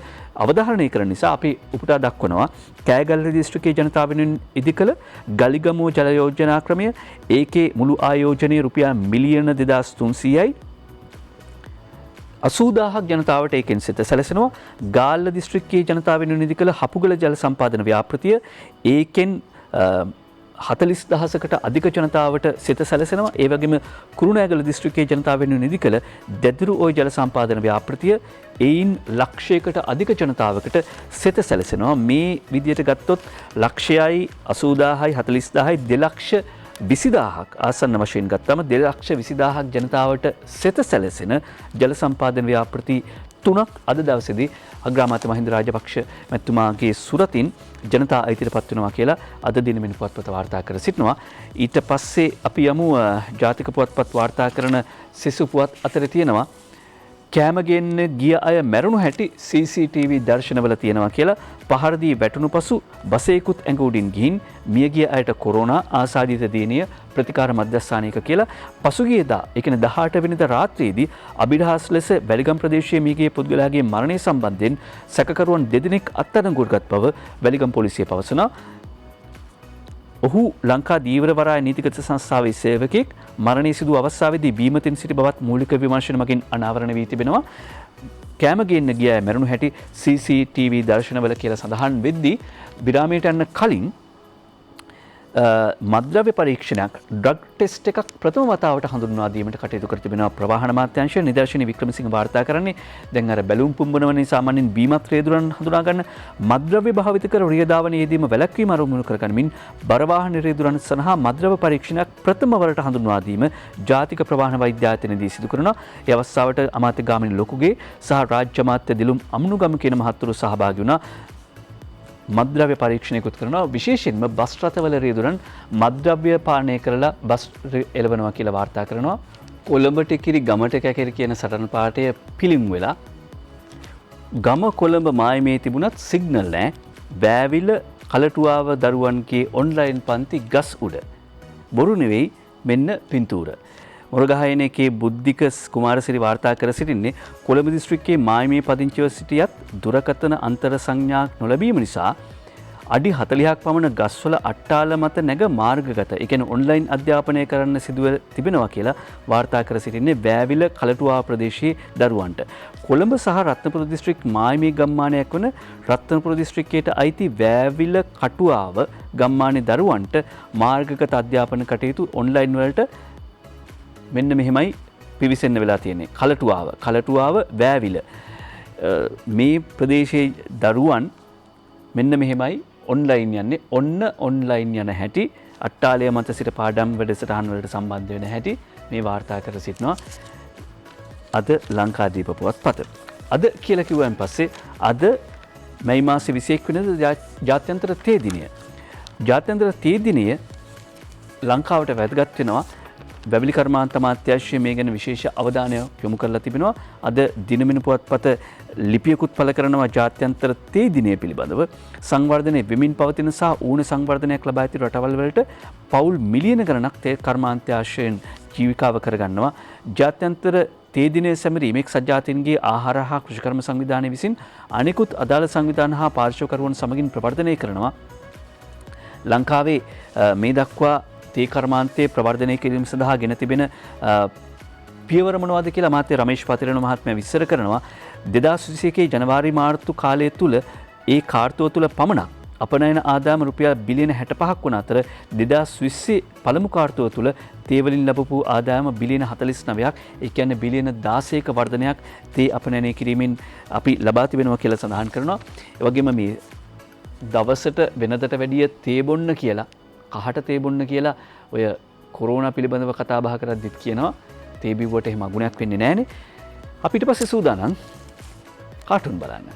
අවධාරණය කරන නිසා අපි උපුටා දක්වනවා කෑගල්ල දිස්ත්‍රික්කයේ ජනතාව වෙනුවෙන් ඉදිකළ ගලිගමුව ජල යෝජනා ක්‍රමය. ඒකේ මුළු ආයෝජනයේ රුපියල් මිලියන 2300යි. 80,000ක් ජනතාවට ඒකෙන් සිත සැලසෙනවා. ගාල්ල දිස්ත්‍රික්කයේ ජනතාව වෙනුවෙන් නිදි කළ හපුගල ජල සම්පාදන ව්‍යාපෘතිය ඒකෙන් 40,000කට අධික ජනතාවට සිත සැලසෙනවා. ඒ වගේම කුරුණෑගල දිස්ත්‍රික්කයේ ජනතාව වෙනුවෙන් නිදි කළ දැදුරු ඔය ජල සම්පාදන ව්‍යාපෘතිය එයින් ලක්ෂයකට අධික ජනතාවකට සිත සැලසෙනවා. මේ විදියට ගත්තොත් ලක්ෂයයි 80,000යි 40,000යි 2,20,000ක් ආසන්න වශයෙන් ගත්තම 2,20,000ක් ජනතාවට සිත සැලසෙන ජල සම්පාදන ව්‍යාපෘති 3ක් අද දවසේදී අග්‍රාමාත්‍ය මහින්ද රාජපක්ෂ මැතිතුමාගේ සුරතින් ජනතා අයිතියට පත් වෙනවා කියලා අද දිනමින් පුවත්පත වාර්තා කර සිටිනවා. ඊට පස්සේ අපි යමු ජාතික පුවත්පත් වාර්තා කරන සිසු පුවත් අතර තියෙනවා කෑම ගෙන්න ගිය අය මැරුණු හැටි CCTV දර්ශනවල තියෙනවා කියලා. පහර දී වැටුණු පසු බසේකුත් ඇඟ උඩින් ගිහින් මියගිය අයට කොරෝනා ආසාදිත දිනීය ප්‍රතිකාර මධ්‍යස්ථානයක කියලා. පසුගියදා ඒ කියන්නේ 18 වෙනිදා රාත්‍රියේදී අභිරහස් ලෙස වැලිගම් ප්‍රදේශයේ මියගිය පුද්ගලයාගේ මරණය සම්බන්ධයෙන් සැකකරුවන් දෙදෙනෙක් අත්අඩංගුවටගත් බව වැලිගම් පොලිසිය පවසනවා. ඔහු ලංකා දීවර වරාය නීතිගත සංස්ථාවේ සේවකයෙක්. මරණය සිදු අවස්ථාවේදී බීමතින් සිටි බවත් මූලික විමර්ශන මගින් අනාවරණ වී තිබෙනවා. කෑම ගේන්න ගිය අය මැරුණු හැටි CCTV දර්ශනවල කියලා සඳහන් වෙද්දී විරාමයට යන්න කලින් මද්ද්‍රව්‍ය පරීක්ෂණයක් ඩ්‍රග් ටෙස්ට් එකක් ප්‍රථම වතාවට හඳුන්වා දීමට කටයුතු කර තිබෙනවා ප්‍රවාහන අමාත්‍යාංශය. නිදර්ශනී වික්‍රමසිංහ වාර්තා කරන්නේ දැන් අර බැලුම් පුම්බනවනේ සාමාන්‍යයෙන් බීමත් රේදුරන් හඳුනා ගන්න මද්ද්‍රව්‍ය භාවිත කර රියදාවන යෙදීම වැළැක්වීම අරමුණු කරගනිමින් බර වාහන රේදුරන් සඳහා මද්ද්‍රව්‍ය පරීක්ෂණයක් ප්‍රථම වරට හඳුන්වා දීම ජාතික ප්‍රවාහන වෛද්‍ය ආයතනයේදී සිදු කරනවා. ඒ අවස්ථාවට අමාත්‍ය ගාමිණී ලොකුගේ සහ රාජ්‍ය අමාත්‍ය දිලුම් අමුණුගම කියන මහත්වරු සහභාගී වුණා. මද්ද්‍රව්‍ය පරීක්ෂණයකුත් කරනවා. විශේෂයෙන්ම බස් රථවල රියදුරන් මද්ද්‍රව්‍ය පානය කරලා බස් එළවනවා කියලා වාර්තා කරනවා. කොළඹට කිරි ගමට කැකිරි කියන සටන පාඨය පිළිම් වෙලා ගම කොළඹ මායමේ තිබුණත් සිග්නල් නැහැ. බෑවිල කලටුවාව දරුවන්ගේ ඔන්ලයින් පන්ති ගස් උඩ. බොරු නෙවෙයි මෙන්න පින්තූර. මොරගහයනකේ බුද්ධික කුමාරසිරි වාර්තා කර සිටින්නේ කොළඹ දිස්ත්‍රික්කයේ මායමේ පදිංචිව සිටියත් දුරකථන අන්තර සංඥාවක් නොලැබීම නිසා අඩි 40ක් පමණ ගස්වල අට්ටාල මත නැග මාර්ගගත. ඒ කියන්නේ ඔන්ලයින් අධ්‍යාපනය කරන්න සිදුව තිබෙනවා කියලා වාර්තා කර සිටින්නේ බෑවිල කලටුවා ප්‍රදේශයේ දරුවන්ට. කොළඹ සහ රත්නපුර දිස්ත්‍රික් මායමේ ගම්මානයක් වන රත්නපුර දිස්ත්‍රික්කයට අයිති වෑවිල කටුවාව ගම්මානයේ දරුවන්ට මාර්ගගත අධ්‍යාපන කටයුතු ඔන්ලයින් වලට මෙන්න මෙහෙමයි පිවිසෙන්න වෙලා තියෙන්නේ. කලටුවාව වෑවිල මේ ප්‍රදේශයේ දරුවන් මෙන්න මෙහෙමයි ඔන්ලයින් යන්නේ. ඔන්න ඔන්ලයින් යන හැටි අට්ටාලය මත සිට පාඩම් වැඩසටහන් වලට සම්බන්ධ වෙන හැටි මේ වාර්තා කර සිටිනවා අද ලංකාදීප පුවත්පත. අද කියලා කිව්වන් පස්සේ අද මැයි මාසේ 21 වෙනිදා ජාත්‍යන්තර තේ දිනය. ජාත්‍යන්තර තේ දිනය ලංකාවට වැදගත් වෙනවා. වැවිලි කර්මාන්ත අමාත්‍යාංශය මේ ගැන විශේෂ අවධානයක් යොමු කරලා තිබෙනවා. අද දිනමින පුවත්පත ලිපියකුත් පළ කරනවා ජාත්‍යන්තර තේ දිනය පිළිබඳව. සංවර්ධනයේ වෙමින් පවතින සහ ඌණ සංවර්ධනයක් ලබා ඇති රටවල් වලට පවුල් මිලියන ගණනක් තේ කර්මාන්තයාංශයෙන් ජීවිකාව කරගන්නවා. ජාත්‍යන්තර තේ දිනය සැමරීමේ සජාතීන්ගේ ආහාර හා කෘෂිකර්ම සංවිධානය විසින් අනෙකුත් අදාළ සංවිධාන හා පාර්ශ්වකරුවන් සමගින් ප්‍රවර්ධනය කරනවා. ලංකාවේ මේ දක්වා තේ කර්මාන්තයේ ප්‍රවර්ධනය කිරීම සඳහා ගෙන තිබෙන පියවර මොනවද කියලා අමාත්‍ය රමේෂ් පතිරණ මහත්මයා විස්තර කරනවා. 2021 ජනවාරි මාර්තු කාලය තුල ඒ කාර්තුව තුල පමණක් අපනයන ආදායම රුපියල් බිලියන 65ක් වන අතර 2020 පළමු කාර්තුව තුල තේ වලින් ලැබපු ආදායම බිලියන 49ක්, ඒ කියන්නේ බිලියන 16ක වර්ධනයක් තේ අපනයනය කිරීමෙන් අපි ලබා තිබෙනවා කියලා සඳහන් කරනවා. ඒ වගේම මේ දවසට වෙනදට වැඩිය තේ බොන්න කියලා කහට තේ බොන්න කියලා ඔය කොරෝනා පිළිබඳව කතා බහ කරද්දිත් කියනවා තේ බිව්වට එහෙම අගුණයක් වෙන්නේ නැහනේ. අපි ඊට පස්සේ සූදානම් කාටුන් බලන්න.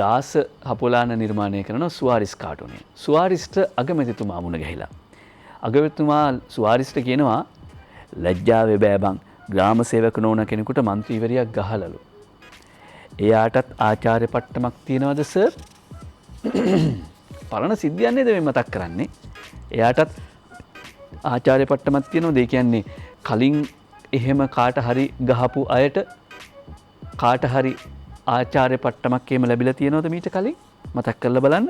දාස හපොලාන නිර්මාණය කරන සුවාරිස් කාටුනේ. සුවාරිස්ට අගමැතිතුමා මුණ ගැහිලා. අගමැතිතුමා සුවාරිස්ට කියනවා ලැජ්ජාවේ බෑබං ග්‍රාම සේවක නෝන කෙනෙකුට මන්ත්‍රීවරියක් ගහලලු. එයාටත් ආචාර්ය පට්ටමක් තියෙනවද සර්? පරණ සිද්ධියක් නේද මේ මතක් කරන්නේ? එයාටත් ආචාර්ය පට්ටමක් තියෙනවද? ඒ කියන්නේ කලින් එහෙම කාට හරි ගහපු අයට කාට හරි ආචාර්ය පට්ටමක් එහෙම ලැබිලා තියෙනවද මීට කලින්? මතක් කරලා බලන්න.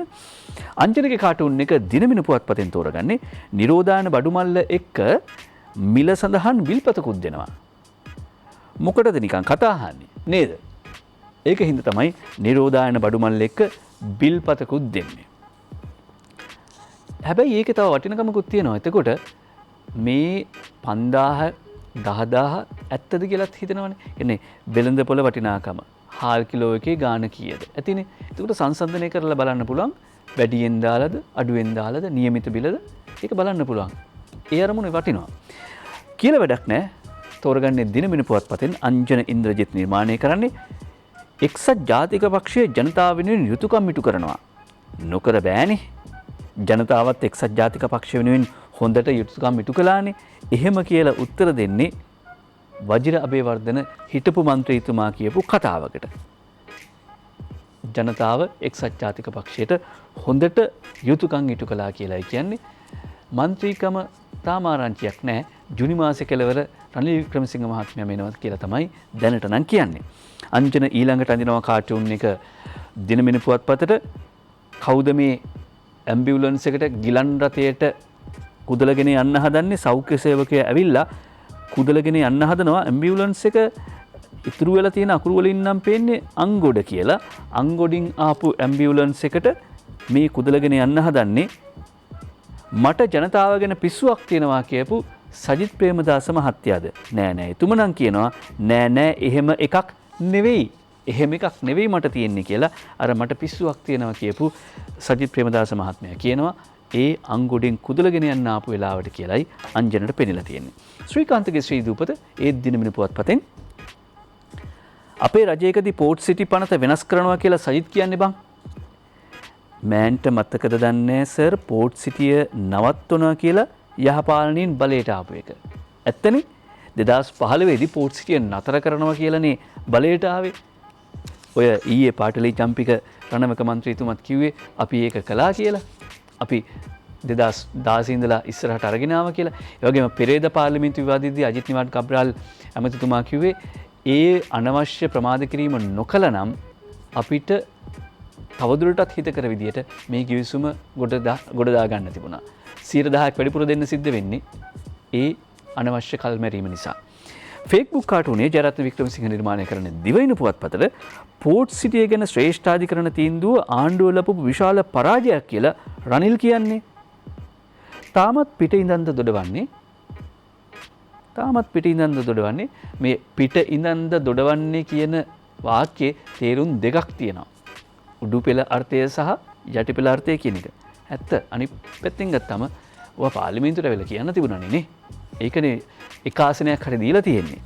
අංජනගේ කාටුන් එක දිනමින පුවත්පතෙන් තෝරගන්නේ නිරෝධායන බඩුමල්ල එක්ක මිල සඳහන් විල්පතකුත් දෙනවා. මොකටද නිකන් කතා අහන්නේ නේද? ඒක හින්දා තමයි නිරෝධායන බඩුමල්ල එක්ක බිල්පතකුත් දෙන්නේ. හැබැයි ඒකේ තව වටිනකමකුත් තියෙනවා. එතකොට මේ 5000 10000 ඇත්තද කියලාත් හිතනවනේ. එන්නේ බෙලඳ පොළ වටිනාකම හාල් කිලෝ එකේ ගාණ කීයද? ඇතිනේ. එතකොට සංසන්දනය කරලා බලන්න පුළුවන් වැඩියෙන් දාලාද අඩුවෙන් දාලාද નિયમિત බිලද ඒක බලන්න පුළුවන්. ඒ අරමුණේ වටිනවා. කියලා වැඩක් නැහැ. තෝරගන්නේ දිනමින පුවත්පතෙන් අංජන ඉන්ද්‍රජිත් නිර්මාණය කරන්නේ එක්සත් ජාතික පක්ෂයේ ජනතාව වෙනුවෙන් යුතුයකම් ඉටු කරනවා. නොකර බෑනේ. ජනතාවත් එක්සත් ජාතික පක්ෂ වෙනුවෙන් හොඳට යුතුයකම් ඉටු කළානේ. එහෙම කියලා උත්තර දෙන්නේ වජිර අබේවර්ධන හිටපු മന്ത്രിතුමා කියපු කතාවකට. ජනතාව එක්සත් ජාතික පක්ෂයට හොඳට යුතුයකම් ඉටු කළා කියලායි කියන්නේ. മന്ത്രിකම තාම ආරංචියක් නැහැ. ජුනි මාසේ කෙලවර රනිල් වික්‍රමසිංහ මහත්මයා මෙනවත් කියලා තමයි දැනට නම් කියන්නේ. අංජන ඊළඟට අඳිනවා කාටුන් එක දිනමින පුවත්පතට කවුද මේ ඇම්බියුලන්ස් එකට ගිලන් රථයට කුදලගෙන යන්න හදන්නේ? සෞඛ්‍ය සේවකයා ඇවිල්ලා කුදලගෙන යන්න හදනවා. ඇම්බියුලන්ස් එක ඉතුරු වෙලා තියෙන අකුරු වලින් නම් පේන්නේ අංගොඩ කියලා. අංගොඩින් ආපු ඇම්බියුලන්ස් එකට මේ කුදලගෙන යන්න හදන්නේ මට ජනතාව ගැන පිස්සුවක් තියෙනවා කියපු සජිත් ප්‍රේමදාස මහත්තයාද? නෑ නෑ එතුමනම් කියනවා නෑ නෑ එහෙම එකක් නෙවෙයි. එහෙම එකක් නෙවෙයි මට තියෙන්නේ කියලා අර මට පිස්සුවක් තියෙනවා කියපු සජිත් ප්‍රේමදාස මහත්මයා කියනවා ඒ අංගොඩෙන් කුදලගෙන යන්න ආපු වෙලාවට කියලයි අංජනට පෙනිලා තියෙන්නේ. ශ්‍රීකාන්තගේ ශ්‍රී දූපත ඒ දිනමින පුවත්පතෙන් අපේ රජයකදී පෝට් සිටි පනත වෙනස් කරනවා කියලා සජිත් කියන්නේ බං. මෑන්ට මතකද දන්නේ සර් පෝට් සිටිය නවත්වනවා කියලා යහපාලනයෙන් බලයට ආපු එක. ඇත්තනේ 2015 දී පෝට් සිටිය නතර කරනවා කියලානේ බලයට ආවේ. ඔය ඊයේ පාටලී චම්පික රණවක මන්ත්‍රීතුමත් කිව්වේ අපි ඒක කළා කියලා. අපි 2016 ඉඳලා ඉස්සරහට අරගෙන ආවා කියලා. ඒ වගේම පෙරේද පාර්ලිමේන්තු විවාදයේදී අජිත් නිවාඩ් කබ්‍රාල් ඇමතිතුමා කිව්වේ ඒ අනවශ්‍ය ප්‍රමාද කිරීම නොකළනම් අපිට තවදුරටත් හිතකර විදියට මේ කිවිසුම ගොඩ දා ගන්න තිබුණා. 100,000ක් වැඩිපුර දෙන්න සිද්ධ වෙන්නේ ඒ අනවශ්‍ය කල්මැරීම නිසා. ෆේස්බුක් කාටුනේ ජයරත්න වික්‍රමසිංහ නිර්මාණය කරන දිවයින පුවත්පතට පෝට් සිටිය ගැන ශ්‍රේෂ්ඨාධිකරණ තීන්දුව ආණ්ඩුව ලැබපු විශාල පරාජයක් කියලා රනිල් කියන්නේ. තාමත් පිට ඉඳන්ද දොඩවන්නේ මේ පිට ඉඳන්ද දොඩවන්නේ කියන වාක්‍යයේ තේරුම් දෙකක් තියෙනවා. උඩු පෙළ අර්ථය සහ යටි පෙළ අර්ථය කියන එක. ඇත්ත අනිත් පැත්තෙන් ගත්තම ඔය පාර්ලිමේන්තුවට වෙලා කියන්න තිබුණානේ නේ. ඒකනේ එක ආසනයක් හරි දීලා තියෙන්නේ.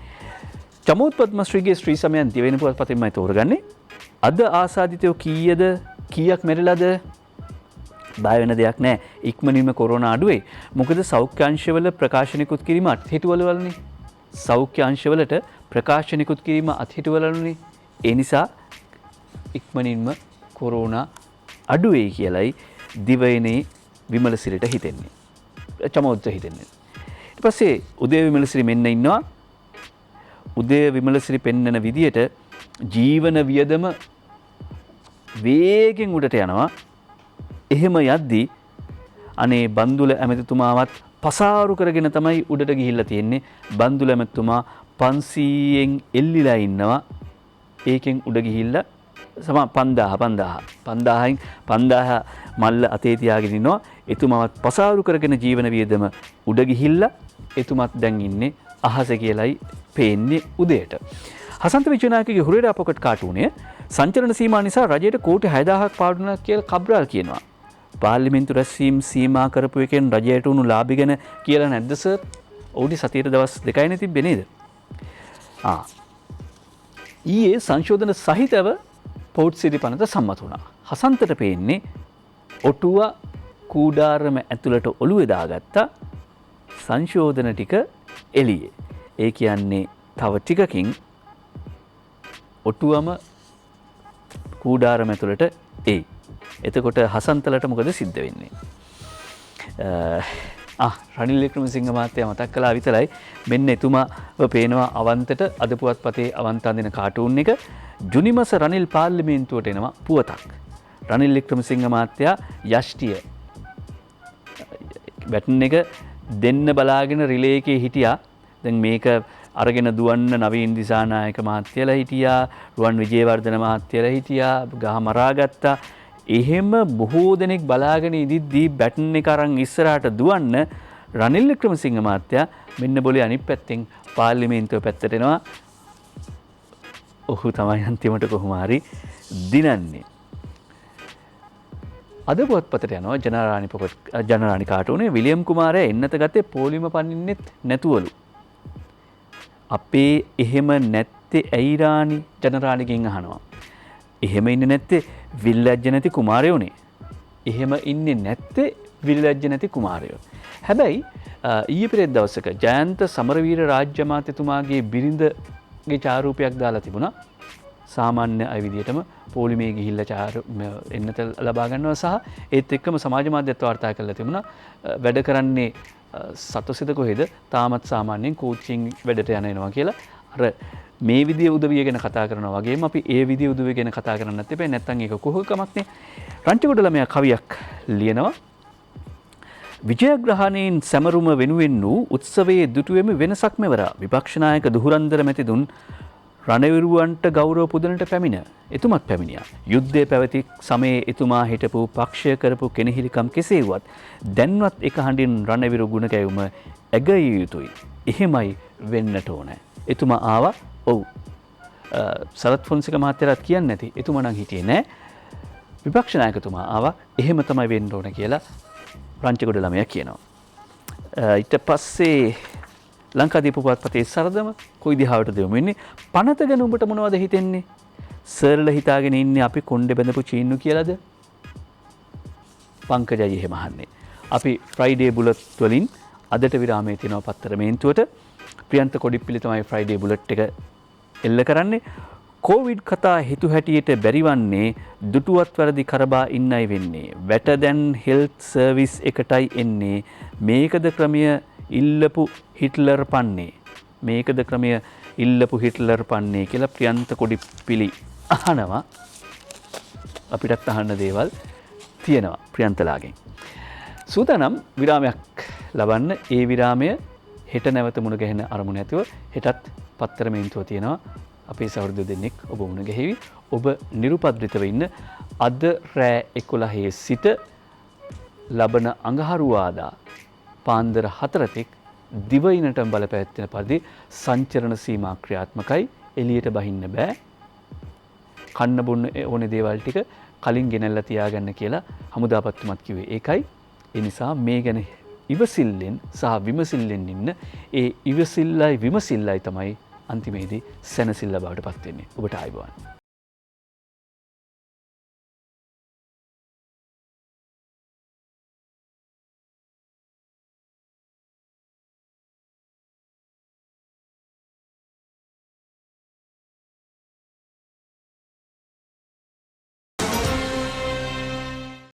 චමෝත් පද්මශ්‍රීගේ ශ්‍රී සමයන් දිවයින පුවත්පතෙන්මයි තෝරගන්නේ. අද ආසාදිතයෝ කීයක් මැරිලාද? බය වෙන දෙයක් නැහැ. ඉක්මනින්ම කොරෝනා අඩුවේ. මොකද සෞඛ්‍ය අංශවල ප්‍රකාශනිකුත් කිරීම අත්හිටුවලවලනේ. සෞඛ්‍ය අංශවලට ප්‍රකාශනිකුත් කිරීම අත්හිටුවලවලනේ. ඒ නිසා ඉක්මනින්ම කොරෝනා අඩුවේ කියලයි දිවයිනේ විමලසිරිට හිතෙන්නේ. චමෝත් හිතෙන්නේ. ඊට පස්සේ උදේ විමලසිරි මෙන්න ඉන්නවා. උදේ විමලසිරි පෙන්නන විදියට ජීවන වියදම වේගෙන් උඩට යනවා. එහෙම යද්දී අනේ බන්දුල ඇමතිතුමාවත් පසාරු කරගෙන තමයි උඩට ගිහිල්ලා තියෙන්නේ. බන්දුල ඇමතිතුමා 500න් එල්ලිලා ඉන්නවා. ඒකෙන් උඩ ගිහිල්ලා 5000 මල්ල අතේ තියාගෙන ඉන්නවා. එතුමාවත් පසාරු කරගෙන ජීවන වියදම උඩ ගිහිල්ලා එතුමත් දැන් ඉන්නේ අහස කියලයි පේන්නේ උදේට. හසන්ත විජයනායකගේ හුරේරා පොකට් කාටුනේ සංචලන සීමා නිසා රජයට කෝටි 6000ක් පාඩුණා කියලා කබ්‍රාල් කියනවා. පාර්ලිමේන්තු රැස්වීම සීමා කරපු එකෙන් රජයට උණු ලාභ ගැන කියලා නැද්ද සර්? ඔවුනි සතියට දවස් 2යිනේ තිබ්බේ නේද? ඊයේ සංශෝධන සහිතව පෝට් සිටි පනත සම්මත වුණා. හසන්තට පේන්නේ ඔටුව කූඩාරම ඇතුළට ඔළුවේ දාගත්ත සංශෝධන ටික එළියේ. ඒ කියන්නේ තව ටිකකින් ඔටුවම කූඩාරම ඇතුළට එයි. එතකොට හසන්තලට මොකද සිද්ධ වෙන්නේ? රනිල් වික්‍රමසිංහ මහත්තයා මතක් කළා විතරයි. මෙන්න එතුමාව පේනවා අවන්තට අද පුවත්පතේ අවන්ත අඳින කාටුන් එක. ජුනි මාස රනිල් පාර්ලිමේන්තුවට එනවා පුවතක්. රනිල් වික්‍රමසිංහ මහත්තයා යෂ්ටිය බැටන් එක දෙන්න බලාගෙන රිලේ එකේ හිටියා. දැන් මේක අරගෙන දුවන්න නවීන් දිසානායක මහත්තයලා හිටියා, රුවන් විජේවර්ධන මහත්තයලා හිටියා, ගහ මරා ගත්තා. එහෙම බොහෝ දෙනෙක් බලාගෙන ඉදිද්දී බැටන් එක අරන් ඉස්සරහට දුවන්න රනිල් වික්‍රමසිංහ මහත්තයා මෙන්න બોලේ අනිත් පැත්තෙන් පාර්ලිමේන්තුව පැත්තට එනවා. ඔහු තමයි අන්තිමට කොහොම හරි දිනන්නේ. අද පුවත්පතට යනවා ජනරාණි කාටුනේ විලියම් කුමාරයා එන්නත ගත්තේ පොලිම පනින්නෙත් නැතුවලු. අපේ එහෙම නැත්තේ ඇයි රාණි ජනරාණිගෙන් අහනවා. එහෙම ඉන්නේ නැත්තේ විල්ලැජ්ජ නැති කුමාරයෝනේ. එහෙම ඉන්නේ නැත්තේ විල්ලැජ්ජ නැති කුමාරයෝ. හැබැයි ඊයේ පෙරේද දවසක ජයන්ත සමරවීර රාජ්‍ය අමාත්‍යතුමාගේ බිරිඳගේ චාරූපයක් දාලා තිබුණා. සාමාන්‍ය අය විදිහටම පොලිමේ ගිහිල්ලා එන්නත ලබා ගන්නවා සහ ඒත් එක්කම සමාජ මාධ්‍යත් වාර්තා කරලා තිබුණා වැඩ කරන්නේ සතොසිත කොහෙද තාමත් සාමාන්‍යයෙන් කෝච්චින් වැඩට යනවා කියලා. අර මේ විදිය උදවිය ගැන කතා කරනවා වගේම අපි ඒ විදිය උදවිය ගැන කතා කරන්නත් එපා. නැත්තම් ඒක කොහොමකමක් නේ. රංචගොඩ ළමයා කවියක් ලියනවා. විජයග්‍රහණයෙන් සැමරුම වෙනුවෙන් වූ උත්සවයේ දුටුවෙම වෙනසක් මෙවරා විපක්ෂ නායක දුහුරන්දර මැතිතුන් රණවිරුවන්ට ගෞරව පුදනට පැමිණ එතුමත් පැමිණියා. යුද්ධය පැවති සමයේ එතුමා හිටපු පක්ෂය කරපු කෙනෙහිලිකම් කෙසේ වුවත් දැන්වත් එක හඬින් රණවිරු ගුණ ගැයුම ඇගිය යුතුයි. එහෙමයි වෙන්නට ඕන. එතුමා ආවා. ඔව්. සරත් ෆොන්සේක මහත්තයාත් කියන්නේ නැති. එතුමා නම් හිටියේ නෑ. විපක්ෂ නායකතුමා ආවා. එහෙම තමයි වෙන්න ඕන කියලා රංචගොඩ ළමයා කියනවා. ඊට පස්සේ ලංකාදීප පුවත්පතේ සරදම කොයි දිහාවටද යොමු වෙන්නේ? පනත ගැන උඹට මොනවද හිතෙන්නේ? සර්ල හිතාගෙන ඉන්නේ අපි කොණ්ඩේ බැඳපු චීන්නු කියලාද? පංකජයි එහෙම අහන්නේ. අපි ෆ්‍රයිඩේ බුලට් වලින් අදට විරාමයේ තියෙනවා පත්තර මේන්තුවට. ප්‍රියන්ත කොඩිප්පිලි තමයි ෆ්‍රයිඩේ බුලට් එක එල්ල කරන්නේ. කොවිඩ් කතා හිතු හැටියට බැරිවන්නේ දුටුවත් වැරදි කරබා ඉන්නයි වෙන්නේ. වැට දැන් හෙල්ත් සර්විස් එකටයි එන්නේ. මේකද ක්‍රමය ඉල්ලපු හිට්ලර් පන්නේ. මේකද ක්‍රමය ඉල්ලපු හිට්ලර් පන්නේ කියලා ප්‍රියන්ත කොඩිප්පිලි අහනවා. අපිටත් අහන්න දේවල් තියෙනවා ප්‍රියන්තලාගෙන්. සූදානම් විරාමයක් ලබන්න. ඒ විරාමය හෙට නැවත මුණ ගැහෙන අරමුණ ඇතිව හෙටත් පත්තර මේන්තුව තියෙනවා. අපේ සහෘදය දෙන්නෙක් ඔබ මුණ ගැහිවි. ඔබ නිරුපද්‍රිතව ඉන්න අද රෑ 11 සිට ලබන අඟහරුවාදා පාන්දර 4 තෙක් දිවයිනට බලපැවැත්වෙන පරිදි සංචරණ සීමා ක්‍රියාත්මකයි. එළියට බහින්න බෑ. කන්න බොන්න ඕනේ දේවල් ටික කලින් ගෙනල්ලා තියාගන්න කියලා හමුදාපතිතුමත් කිව්වේ ඒකයි. ඒ නිසා මේ ගැන ඉවසිල්ලෙන් සහ විමසිල්ලෙන් ඉන්න. ඒ ඉවසිල්ලයි විමසිල්ලයි තමයි අන්තිමේදී සැනසෙල්ල බවට පත් වෙන්නේ. ඔබට ආයුබෝවන්.